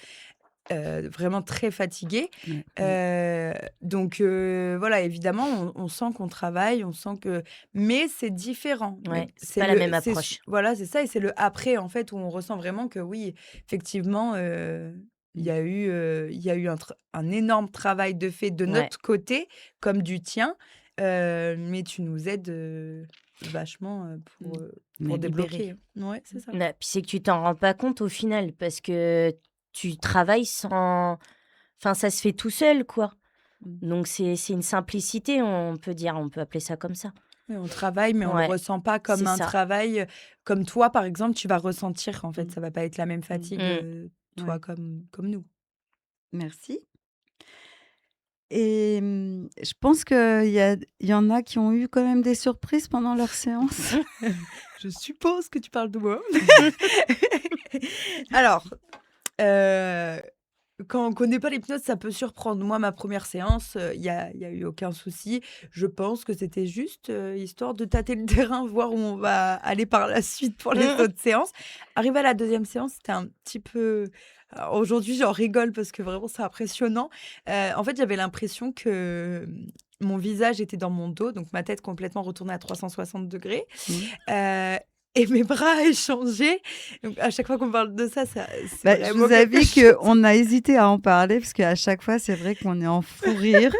vraiment très fatiguée. Ouais. Donc voilà, évidemment, on sent qu'on travaille, on sent que mais c'est différent. Mais Ouais, c'est pas la même approche. voilà, c'est ça et c'est le après, en fait, où on ressent vraiment que oui, effectivement, il y Mmh. a eu, un énorme travail de fait de Ouais. notre côté, comme du tien, mais tu nous aides, vachement, Mmh. On pour est libérés. débloquer. Ouais, c'est ça. Puis c'est que tu t'en rends pas compte au final parce que tu travailles sans enfin, ça se fait tout seul, quoi. Mmh. Donc c'est une simplicité, on peut dire, on peut appeler ça comme ça. Oui, on travaille, mais on le Ouais, ressent pas c'est comme un ça. travail, comme toi, par exemple, tu vas ressentir, en fait. Mmh. Ça va pas être la même Mmh. fatigue, Mmh. toi Ouais. comme nous. Merci. Et je pense qu'il y en a qui ont eu quand même des surprises pendant leur séance. Je suppose que tu parles de moi. Alors, heu, quand on connaît pas l'hypnose, ça peut surprendre. Moi, ma première séance, il y a eu aucun souci. Je pense que c'était juste, histoire de tâter le terrain, voir où on va aller par la suite pour les autres séances. Arrivé à la deuxième séance, c'était un petit peu alors aujourd'hui, j'en rigole parce que vraiment c'est impressionnant. En fait, j'avais l'impression que, mon visage était dans mon dos, donc ma tête complètement retournée à 360°. Mmh. Heu et mes bras échangés. Donc à chaque fois qu'on parle de ça, c'est Bah, je vraiment vous quelque avoue chose. qu'on a hésité à en parler parce qu'à chaque fois, c'est vrai qu'on est en fou rire.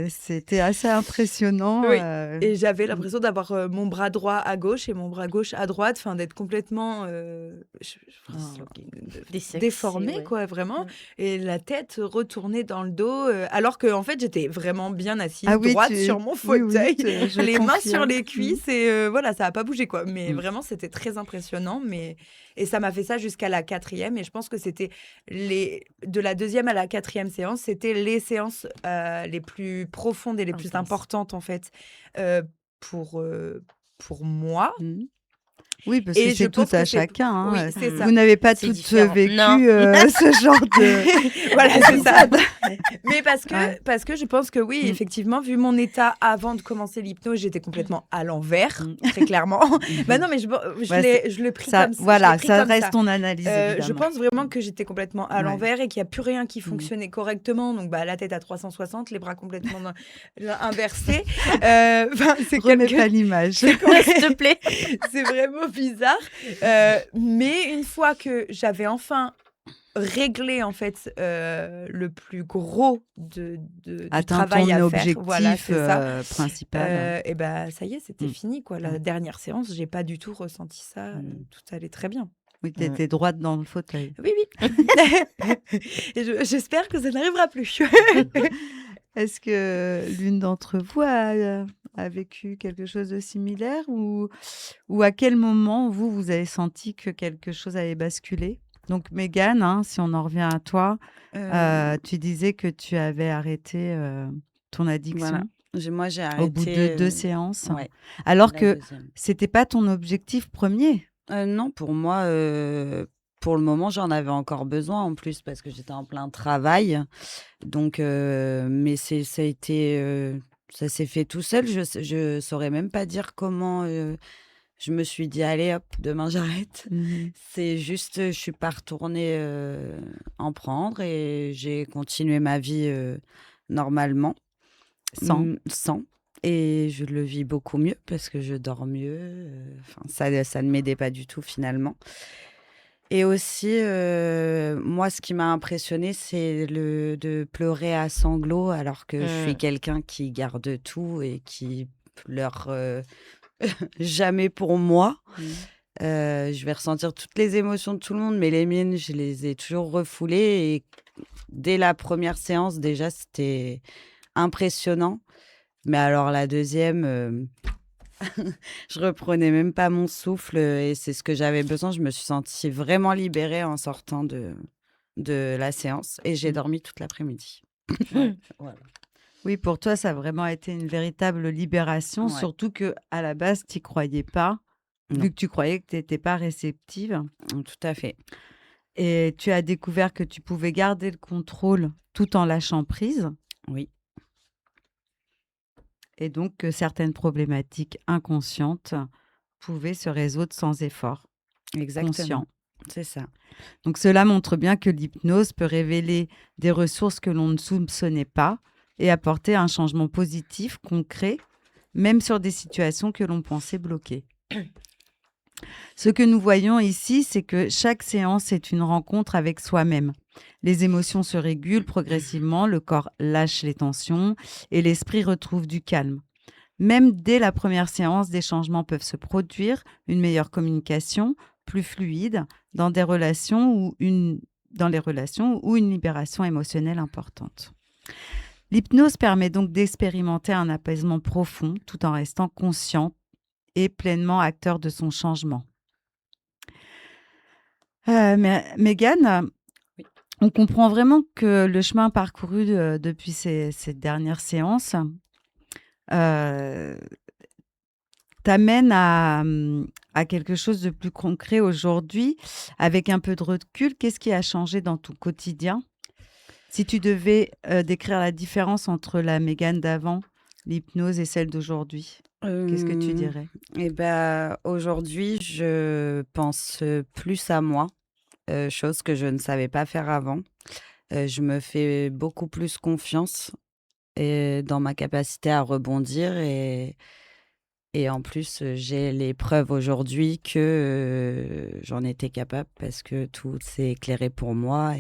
C'était assez impressionnant. Oui et j'avais Mm. l'impression d'avoir, mon bras droit à gauche et mon bras gauche à droite, enfin d'être complètement, enfin, Disloqué. Désaxé, déformée ouais. quoi, vraiment Mmh. et la tête retournée dans le dos, alors qu'en fait, j'étais vraiment bien Ah assise, oui, droite sur mon oui, oui, fauteuil, je les mains sur confirme. les cuisses et voilà, ça a pas bougé quoi. Mais Mm. vraiment, c'était très impressionnant, mais et ça m'a fait ça jusqu'à la 4e et je pense que c'était de la 2e à la 4e séance, c'était les séances, les plus profondes et les plus Intense. importantes en fait, heu, pour, pour moi Mm. Oui, parce que et je c'est tout pense à que c'est chacun. oui, Hein. c'est Mmh. ça. Vous n'avez pas C'est toutes différent. Non. vécu ce genre de Voilà, c'est ça. d'épisode. Mais Ouais. parce que je pense que oui, Mm. effectivement, vu mon état avant de commencer l'hypnose, j'étais complètement à l'envers, Mm. très clairement. Bah non, mais Ouais, c'est- je l'ai pris ça, comme ça. Je l'ai voilà, pris ça comme reste ça. ton analyse, Je évidemment. pense vraiment que j'étais complètement à Ouais. l'envers et qu'il n'y a plus rien qui Mm. fonctionnait correctement. Donc, bah, la tête à 360, les bras complètement inversés. Enfin, c'est Remets quelque... pas l'image. c'est com- S'il te plaît. c'est vraiment bizarre. Mais une fois que j'avais enfin réglé en fait le plus gros du Atteins travail ton à faire. Voilà, objectif c'est ça. principal. Et bah ça y est, c'était Mm. fini quoi. La dernière séance, j'ai pas du tout ressenti ça. Mm. Tout allait très bien. Oui, tu étais droite dans le fauteuil. Oui, oui. Et j'espère que ça n'arrivera plus. Est-ce que l'une d'entre vous a vécu quelque chose de similaire ou à quel moment vous avez senti que quelque chose avait basculé? Donc Mégane, hein, si on en revient à toi, tu disais que tu avais arrêté ton addiction Voilà. Moi, j'ai au bout de arrêté. 2 séances, Ouais, alors la que deuxième. c'était pas ton objectif premier. Non, pour moi, pour le moment, j'en avais encore besoin en plus parce que j'étais en plein travail. Donc, mais ça a été, ça s'est fait tout seul. Je saurais même pas dire comment je me suis dit, allez, hop, demain j'arrête. Mhm. C'est juste, je suis pas retournée en prendre et j'ai continué ma vie normalement, Sans. sans. Et je le vis beaucoup mieux parce que je dors mieux. Enfin, ça ne m'aidait pas du tout finalement. Et aussi, moi, ce qui m'a impressionnée, c'est de pleurer à sanglots alors que je suis quelqu'un qui garde tout et qui pleure jamais pour moi. Je vais ressentir toutes les émotions de tout le monde, mais les miennes, je les ai toujours refoulées. Et dès la première séance, déjà, c'était impressionnant. Mais alors la deuxième, je reprenais même pas mon souffle et c'est ce que j'avais besoin. Je me suis sentie vraiment libérée en sortant de la séance et j'ai dormi toute l'après-midi. Voilà. Oui, pour toi, ça a vraiment été une véritable libération, Ouais. surtout que à la base, tu n'y croyais pas, Non. vu que tu croyais que tu n'étais pas réceptive. Tout à fait. Et tu as découvert que tu pouvais garder le contrôle tout en lâchant prise, Oui, et donc que certaines problématiques inconscientes pouvaient se résoudre sans effort exactement. conscient. C'est ça. Donc cela montre bien que l'hypnose peut révéler des ressources que l'on ne soupçonnait pas et apporter un changement positif, concret, même sur des situations que l'on pensait bloquées. Ce que nous voyons ici, c'est que chaque séance est une rencontre avec soi-même. Les émotions se régulent progressivement, le corps lâche les tensions et l'esprit retrouve du calme. Même dès la première séance, des changements peuvent se produire, une meilleure communication, plus fluide, dans les relations ou une libération émotionnelle importante. L'hypnose permet donc d'expérimenter un apaisement profond tout en restant conscient et pleinement acteur de son changement. Mégane, Oui. on comprend vraiment que le chemin parcouru depuis ces dernières séances t'amène à quelque chose de plus concret aujourd'hui. Avec un peu de recul, qu'est-ce qui a changé dans ton quotidien? Si tu devais décrire la différence entre la Mégane d'avant, l'hypnose et celle d'aujourd'hui, qu'est-ce que tu dirais? Et ben, aujourd'hui, je pense plus à moi, chose que je ne savais pas faire avant. Je me fais beaucoup plus confiance dans ma capacité à rebondir et en plus, j'ai les preuves aujourd'hui que j'en étais capable parce que tout s'est éclairé pour moi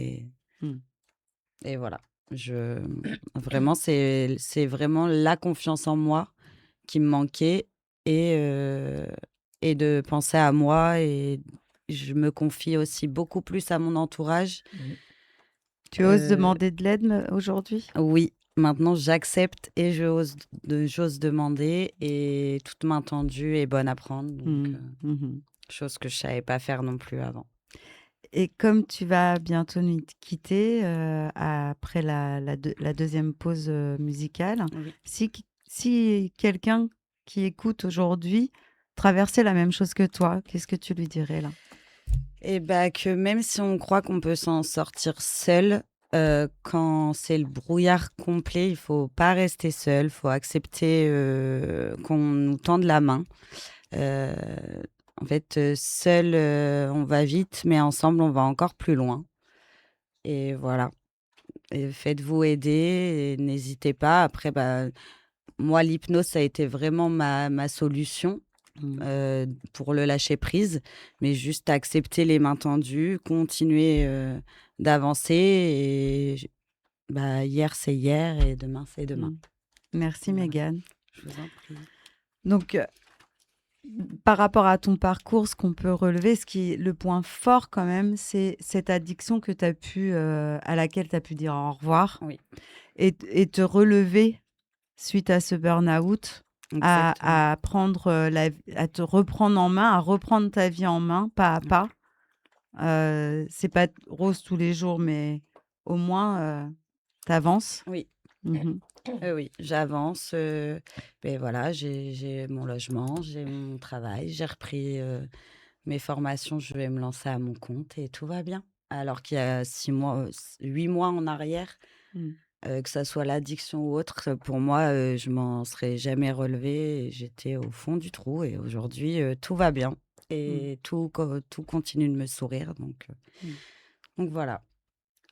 Hmm. et voilà. Vraiment, c'est vraiment la confiance en moi qui me manquait et de penser à moi et je me confie aussi beaucoup plus à mon entourage. Tu oses Heu, demander de l'aide aujourd'hui? oui, maintenant j'accepte et j'ose demander et toute main tendue est bonne à prendre donc Mhm. chose que je savais pas faire non plus avant. Et comme tu vas bientôt nous quitter après la deuxième pause musicale, Oui. si quelqu'un qui écoute aujourd'hui traversait la même chose que toi, qu'est-ce que tu lui dirais là? Et bah, que même si on croit qu'on peut s'en sortir seul, quand c'est le brouillard complet, il faut pas rester seul, faut accepter, qu'on nous tende la main. Heu, En fait, seul, on va vite, mais ensemble, on va encore plus loin et voilà et faites-vous aider et n'hésitez pas. Après, bah, moi, l'hypnose, ça a été vraiment ma solution. Pour le lâcher prise, mais juste accepter les mains tendues, continuer, d'avancer et bah, hier, c'est hier et demain, c'est demain. Merci Voilà. Mégane. Je vous en prie. Donc, par rapport à ton parcours, ce qu'on peut relever, le point fort quand même, c'est cette addiction que tu as pu, à laquelle tu as pu dire au revoir Oui, et te relever suite à ce burn-out, exactement. à prendre, à te reprendre en main, à reprendre ta vie en main, pas à pas. C'est pas rose tous les jours, mais au moins, tu avances. Oui, Mhm. oui, j'avance, beh, voilà, j'ai mon logement, j'ai mon travail, j'ai repris, mes formations, je vais me lancer à mon compte et tout va bien. Alors qu'il y a 6 mois, 8 mois en arrière, Mm. que ça soit l'addiction ou autre, pour moi, je m'en serais jamais relevée et j'étais au fond du trou et aujourd'hui, tout va bien et tout continue de me sourire donc voilà.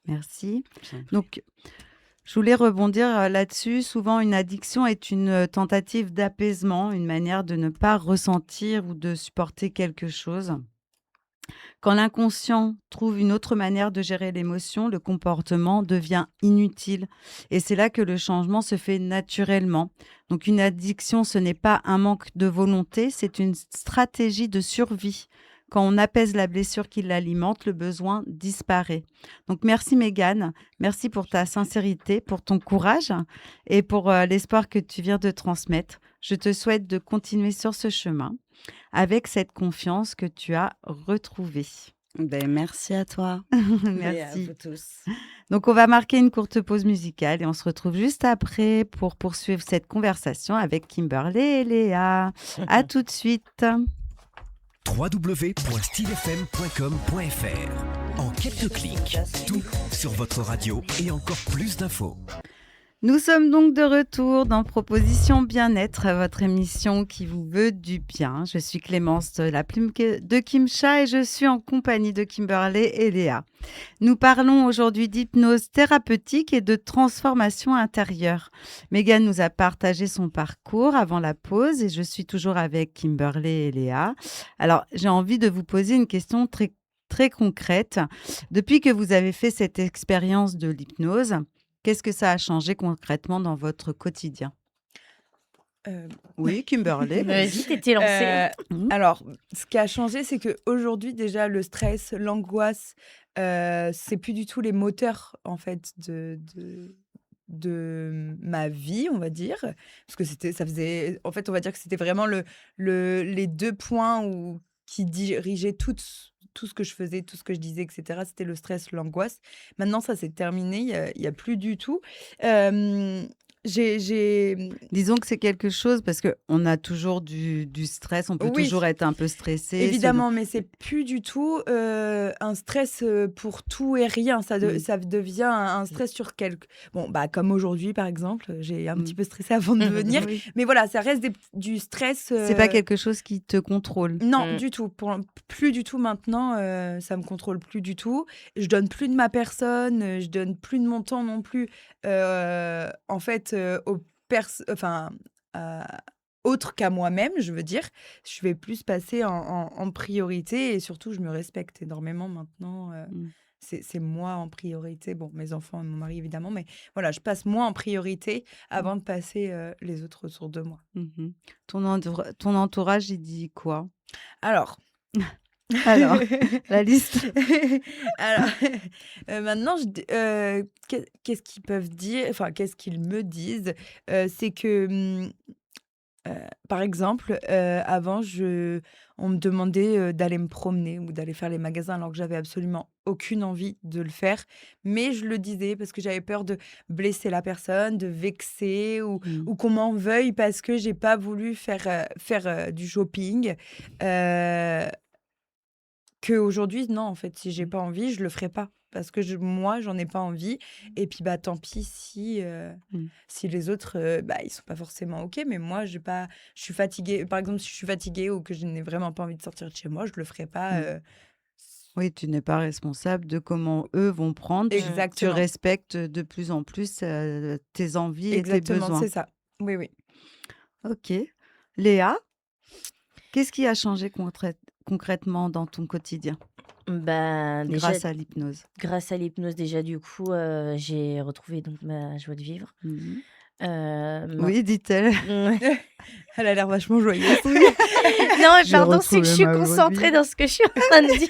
Merci. Je t'en prie. Donc, je voulais rebondir là-dessus. Souvent, une addiction est une tentative d'apaisement, une manière de ne pas ressentir ou de supporter quelque chose. Quand l'inconscient trouve une autre manière de gérer l'émotion, le comportement devient inutile. Et c'est là que le changement se fait naturellement. Donc une addiction, ce n'est pas un manque de volonté, c'est une stratégie de survie. Quand on apaise la blessure qui l'alimente, le besoin disparaît. Donc merci Mégane, merci pour ta sincérité, pour ton courage et pour l'espoir que tu viens de transmettre. Je te souhaite de continuer sur ce chemin avec cette confiance que tu as retrouvée. Ben, merci à toi et à Merci. vous tous. Donc, on va marquer une courte pause musicale et on se retrouve juste après pour poursuivre cette conversation avec Kimberly et Léa. À tout de suite. www.stylefm.com.fr. En quelques clics, tout sur votre radio et encore plus d'infos. Nous sommes donc de retour dans Proposition Bien-être, votre émission qui vous veut du bien. Je suis Clémence, la plume de Kimcha, et je suis en compagnie de Kimberley et Léa. Nous parlons aujourd'hui d'hypnose thérapeutique et de transformation intérieure. Megan nous a partagé son parcours avant la pause et je suis toujours avec Kimberley et Léa. Alors, j'ai envie de vous poser une question très concrète. Depuis que vous avez fait cette expérience de l'hypnose, qu'est-ce que ça a changé concrètement dans votre quotidien? Euh, Oui, Kimberley, Vas-y, vas-y. t'étais lancée. Alors, ce qui a changé, c'est qu'aujourd'hui, déjà, le stress, l'angoisse, c'est plus du tout les moteurs, en fait, de ma vie, on va dire. Parce que ça faisait, en fait, on va dire que c'était vraiment les deux points qui dirigeaient tout ce que je faisais, tout ce que je disais, etc. C'était le stress, l'angoisse. Maintenant, ça s'est terminé, il y a plus du tout. Euh, j'ai... Disons que c'est quelque chose parce qu'on a toujours du stress, on peut Oui, toujours être un peu stressé. évidemment, mais c'est plus du tout un stress pour tout et rien. Mm. Ça devient un stress sur quelque... Bon, bah, comme aujourd'hui, par exemple, j'ai un petit Mm. peu stressé avant de venir. Oui. Mais voilà, ça reste du stress. C'est pas quelque chose qui te contrôle. Non, Mm. du tout. Plus du tout maintenant. Ça me contrôle plus du tout. Je donne plus de ma personne. Je donne plus de mon temps non plus. En fait, enfin, autre qu'à moi-même, je veux dire. Je vais plus passer en priorité et surtout, je me respecte énormément maintenant. Mm. C'est moi en priorité. Bon, mes enfants et mon mari, évidemment, mais voilà, je passe moi en priorité avant de passer les autres autour de moi. Mhm. Ton entourage, il dit quoi? Alors, Alors, la liste. Alors, maintenant, qu'est-ce qu'ils peuvent dire, enfin, qu'est-ce qu'ils me disent, c'est que, par exemple, avant, on me demandait d'aller me promener ou d'aller faire les magasins alors que j'avais absolument aucune envie de le faire. Mais je le disais parce que j'avais peur de blesser la personne, de vexer Mm. ou qu'on m'en veuille parce que j'ai pas voulu faire du shopping. Euh, Qu'aujourd'hui, non, en fait, si j'ai pas envie, je le ferai pas. Parce que moi, j'en ai pas envie. Et puis, bah, tant pis Mm. si les autres, bah, ils sont pas forcément OK. Mais moi, je suis fatiguée. Par exemple, si je suis fatiguée ou que je n'ai vraiment pas envie de sortir de chez moi, je le ferai pas. Mm. Oui, tu n'es pas responsable de comment eux vont prendre. Tu Exactement. respectes de plus en plus tes envies et tes Exactement, besoins. c'est ça. Oui, oui. Ok. Léa, qu'est-ce qui a changé concrètement dans ton quotidien Bah, déjà, grâce à l'hypnose? grâce à l'hypnose, déjà, du coup, j'ai retrouvé donc ma joie de vivre. Mhm. Maintenant- Oui, dit-elle. Ouais. Elle a l'air vachement joyeuse. Non, mais J'ai pardon, c'est que je suis retrouvé ma joie de concentrée vivre. dans ce que je suis en train de dire.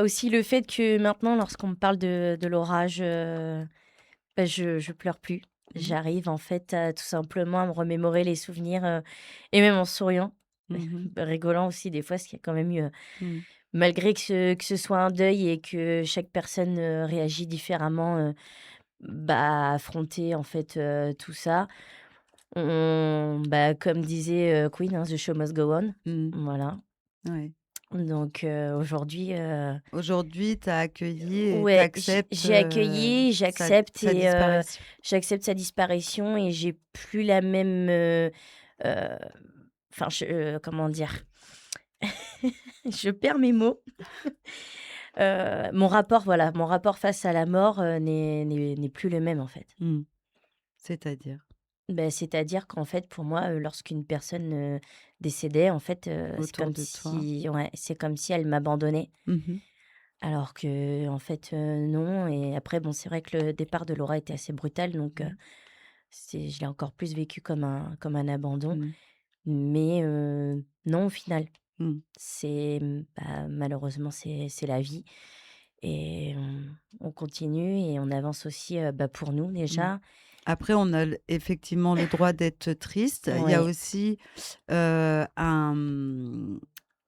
Aussi le fait que maintenant, lorsqu'on me parle de l'orage, bah, je pleure plus. Mhm. J'arrive en fait tout simplement à me remémorer les souvenirs et même en souriant, Mhm. rigolant aussi des fois, ce qui est quand même mieux. Mhm. Malgré que ce soit un deuil et que chaque personne réagit différemment, bah, affronter en fait tout ça. Bah, comme disait Queen, hein, The Show Must Go On. Mhm. Voilà. Ouais. Donc aujourd'hui, Aujourd'hui, tu as accueilli et tu ouais, acceptes j'ai accueilli, j'accepte sa et disparition. j'accepte sa disparition et j'ai plus la même. Enfin, comment dire? Je perds mes mots. Mon rapport face à la mort n'est plus le même en fait. Mhm. C'est-à-dire Ben, c'est-à-dire qu'en fait, pour moi, lorsqu'une personne décédait, en fait, c'est autour comme de toi. si, ouais, c'est comme si elle m'abandonnait. Mhm. Alors que, en fait, non. Et après, bon, c'est vrai que le départ de Laura était assez brutal, donc Mhm. je l'ai encore plus vécu comme un abandon. Mhm. Mais non, au final, Mhm. malheureusement, c'est la vie. Et on continue et on avance aussi bah, pour nous Mhm. déjà. Après, on a effectivement le droit d'être triste. Il y a Ouais. aussi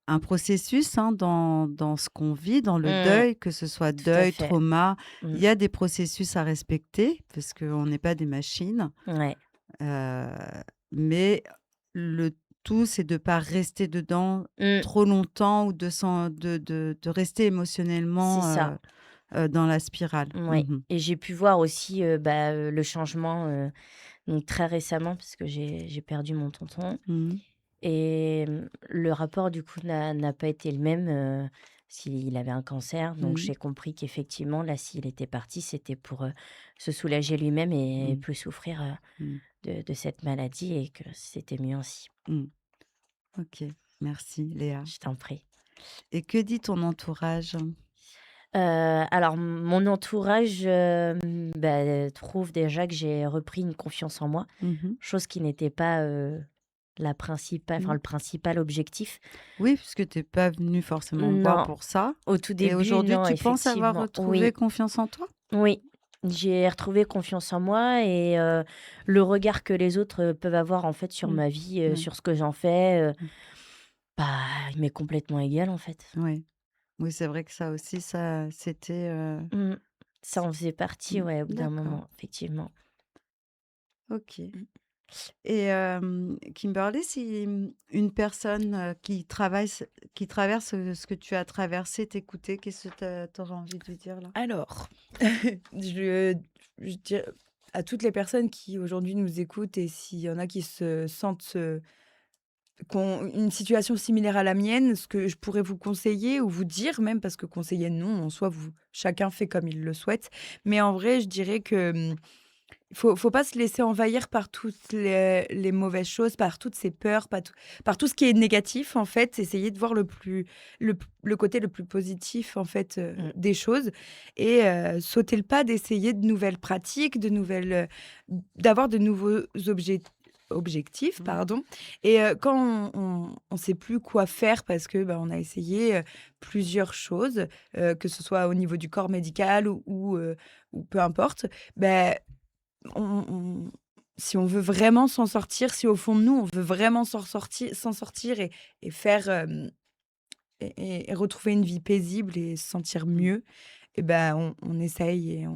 un processus dans ce qu'on vit, dans le Mm, deuil, que ce soit tout à deuil, fait. trauma. Mm, Il y a des processus à respecter parce qu'on n'est pas des machines. ouais. Euh, mais le tout, c'est de ne pas rester dedans Mm, trop longtemps ou de rester c'est émotionnellement ça. dans la spirale. Ouais, et j'ai pu voir aussi, le changement, donc très récemment parce que j'ai perdu mon tonton Mmh. et le rapport du coup n'a pas été le même, s'il avait un cancer. Donc Mmh. j'ai compris qu'effectivement là, s'il était parti, c'était pour, se soulager lui-même et Mmh. plus souffrir, Mmh. de cette maladie et que c'était mieux ainsi. Mmh. OK. Merci Léa. Je t'en prie. Et que dit ton entourage? Alors mon entourage, trouve déjà que j'ai repris une confiance en moi, Mmh. chose qui n'était pas, Mmh. le principal objectif. Oui, puisque tu es pas venue forcément me voir Non, pour ça. au tout Et début, aujourd'hui, non, tu penses avoir effectivement. retrouvé Oui, confiance en toi? oui, j'ai retrouvé confiance en moi et le regard que les autres, peuvent avoir, en fait, sur Mmh. ma vie, Ouais. sur ce que j'en fais, Mmh. il m'est complètement égal, en fait. Ouais. Oui, c'est vrai que ça aussi, ça, c'était, Mmh. Ça en faisait partie, ouais, au bout d'un d'accord. moment, effectivement. OK. Mmh. Et Kimberly, si, une personne, qui traverse, ce que tu as traversé t'écoutait, qu'est-ce que tu aurais envie de lui dire là? Alors, je dirais à toutes les personnes qui aujourd'hui nous écoutent et s'il y en a qui se sentent, qui ont une situation similaire à la mienne, ce que je pourrais vous conseiller ou vous dire même, parce que conseiller non, en soi, chacun fait comme il le souhaite. Mais en vrai, je dirais que faut pas se laisser envahir par toutes les mauvaises choses, par toutes ces peurs, par tout ce qui est négatif, en fait. Essayer de voir le côté le plus positif, en fait, Mmh. des choses et sauter le pas d'essayer de nouvelles pratiques, d'avoir de nouveaux objectifs, Mmh. pardon. Et quand on sait plus quoi faire parce que, on a essayé, plusieurs choses, que ce soit au niveau du corps médical ou peu importe, beh on si on veut vraiment s'en sortir, si au fond de nous, on veut vraiment s'en sortir et faire, et retrouver une vie paisible et se sentir Mmh. mieux, et ben, on essaye et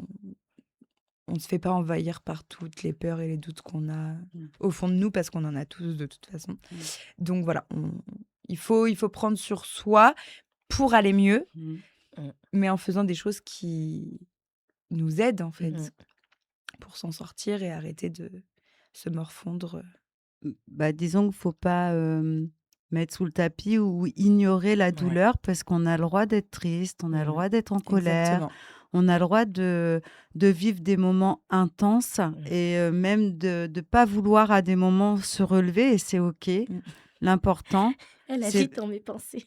on se fait pas envahir par toutes les peurs et les doutes qu'on a Mmh. au fond de nous, parce qu'on en a tous de toute façon. Mmh. Donc voilà, il faut prendre sur soi pour aller mieux, Mmh. Mmh. mais en faisant des choses qui nous aident, en Mmh. fait, pour s'en sortir et arrêter de se morfondre. Bah, disons qu'il faut pas, mettre sous le tapis ou ignorer la Ouais. douleur parce qu'on a le droit d'être triste, on a le Mmh. droit d'être en colère, Exactement. on a le droit de vivre des moments intenses Mmh. et même de pas vouloir à des moments se relever et c'est OK. Mmh. L'important, Elle a c'est dit dans mes pensées.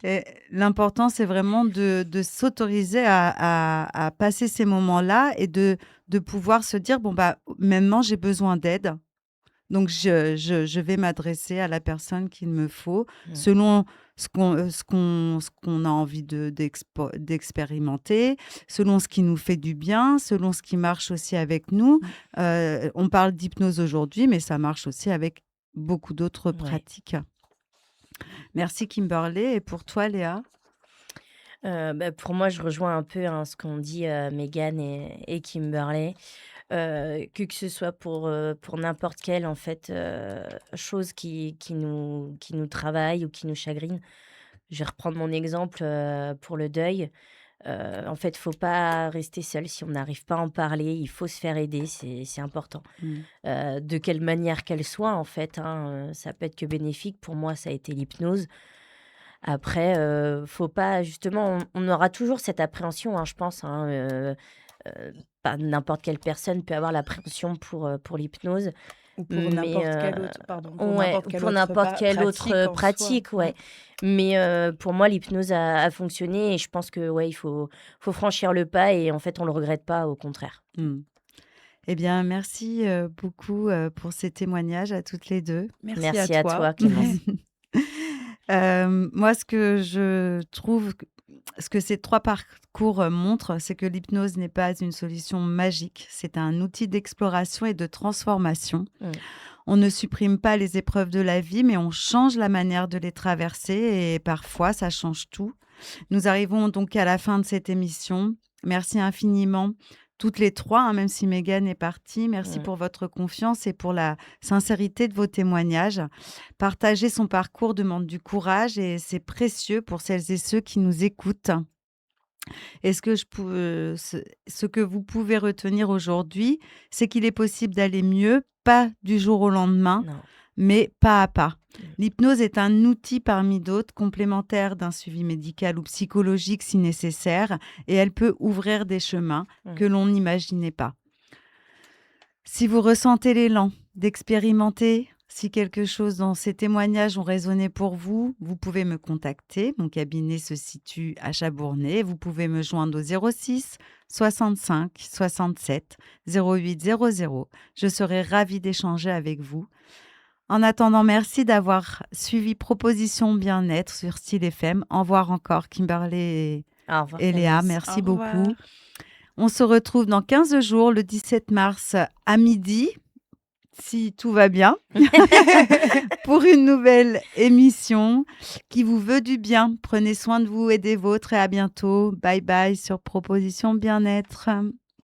et l'important, c'est vraiment de s'autoriser à passer ces moments-là et de pouvoir se dire: «Bon, bah, maintenant j'ai besoin d'aide». Donc je vais m'adresser à la personne qu'il me faut Mmh. selon ce qu'on a envie d'expérimenter, selon ce qui nous fait du bien, selon ce qui marche aussi avec nous. On parle d'hypnose aujourd'hui, mais ça marche aussi avec beaucoup d'autres Ouais. pratiques. Merci Kimberly et pour toi Léa? Pour moi, je rejoins un peu, hein, ce qu'ont dit, Megan et Kimberley. Que ce soit pour n'importe quelle, en fait, chose qui nous travaille ou qui nous chagrine. Je vais reprendre mon exemple, pour le deuil. En fait, faut pas rester seul si on n'arrive pas à en parler. Il faut se faire aider, c'est important. Mmh. De quelle manière qu'elle soit, en fait, hein, ça peut être que bénéfique. Pour moi, ça a été l'hypnose. Après, faut pas justement on aura toujours cette appréhension, hein, je pense, hein, pas n'importe quelle personne peut avoir l'appréhension pour l'hypnose, Ou pour mais n'importe quelle autre pardon, pour ouais, n'importe ou quelle pour autre n'importe quelle pratique autre, en soi. pratique, ouais. Mais pour moi, l'hypnose a fonctionné et je pense que, ouais, il faut franchir le pas et en fait, on le regrette pas, au contraire. Mmh. Eh bien, merci, beaucoup, pour ces témoignages à toutes les 2. Merci à Merci à toi. toi, Clémence. Moi, ce que ces 3 parcours, montrent, c'est que l'hypnose n'est pas une solution magique. C'est un outil d'exploration et de transformation. Mmh. On ne supprime pas les épreuves de la vie, mais on change la manière de les traverser et parfois ça change tout. Nous arrivons donc à la fin de cette émission. Merci infiniment toutes les 3, hein, même si Mégane est partie. Merci Mmh. pour votre confiance et pour la sincérité de vos témoignages. Partager son parcours demande du courage et c'est précieux pour celles et ceux qui nous écoutent. Est-ce que ce que vous pouvez retenir aujourd'hui, c'est qu'il est possible d'aller mieux, pas du jour au lendemain, Non. mais pas à pas. Mmh. L'hypnose est un outil parmi d'autres, complémentaire d'un suivi médical ou psychologique si nécessaire, et elle peut ouvrir des chemins Mmh. que l'on n'imaginait pas. Si vous ressentez l'élan d'expérimenter, si quelque chose dans ces témoignages ont résonné pour vous, vous pouvez me contacter. Mon cabinet se situe à Chabournay. Vous pouvez me joindre au 06 65 67 08 00. Je serai ravie d'échanger avec vous. En attendant, merci d'avoir suivi Proposition Bien-être sur Style FM. Au revoir encore, Kimberley Au revoir, et Léa. Clarisse. Merci Au revoir. beaucoup. On se retrouve dans 15 jours, le 17 mars à midi, si tout va bien, pour une nouvelle émission qui vous veut du bien. Prenez soin de vous et des vôtres et à bientôt. Bye bye sur Proposition Bien-être.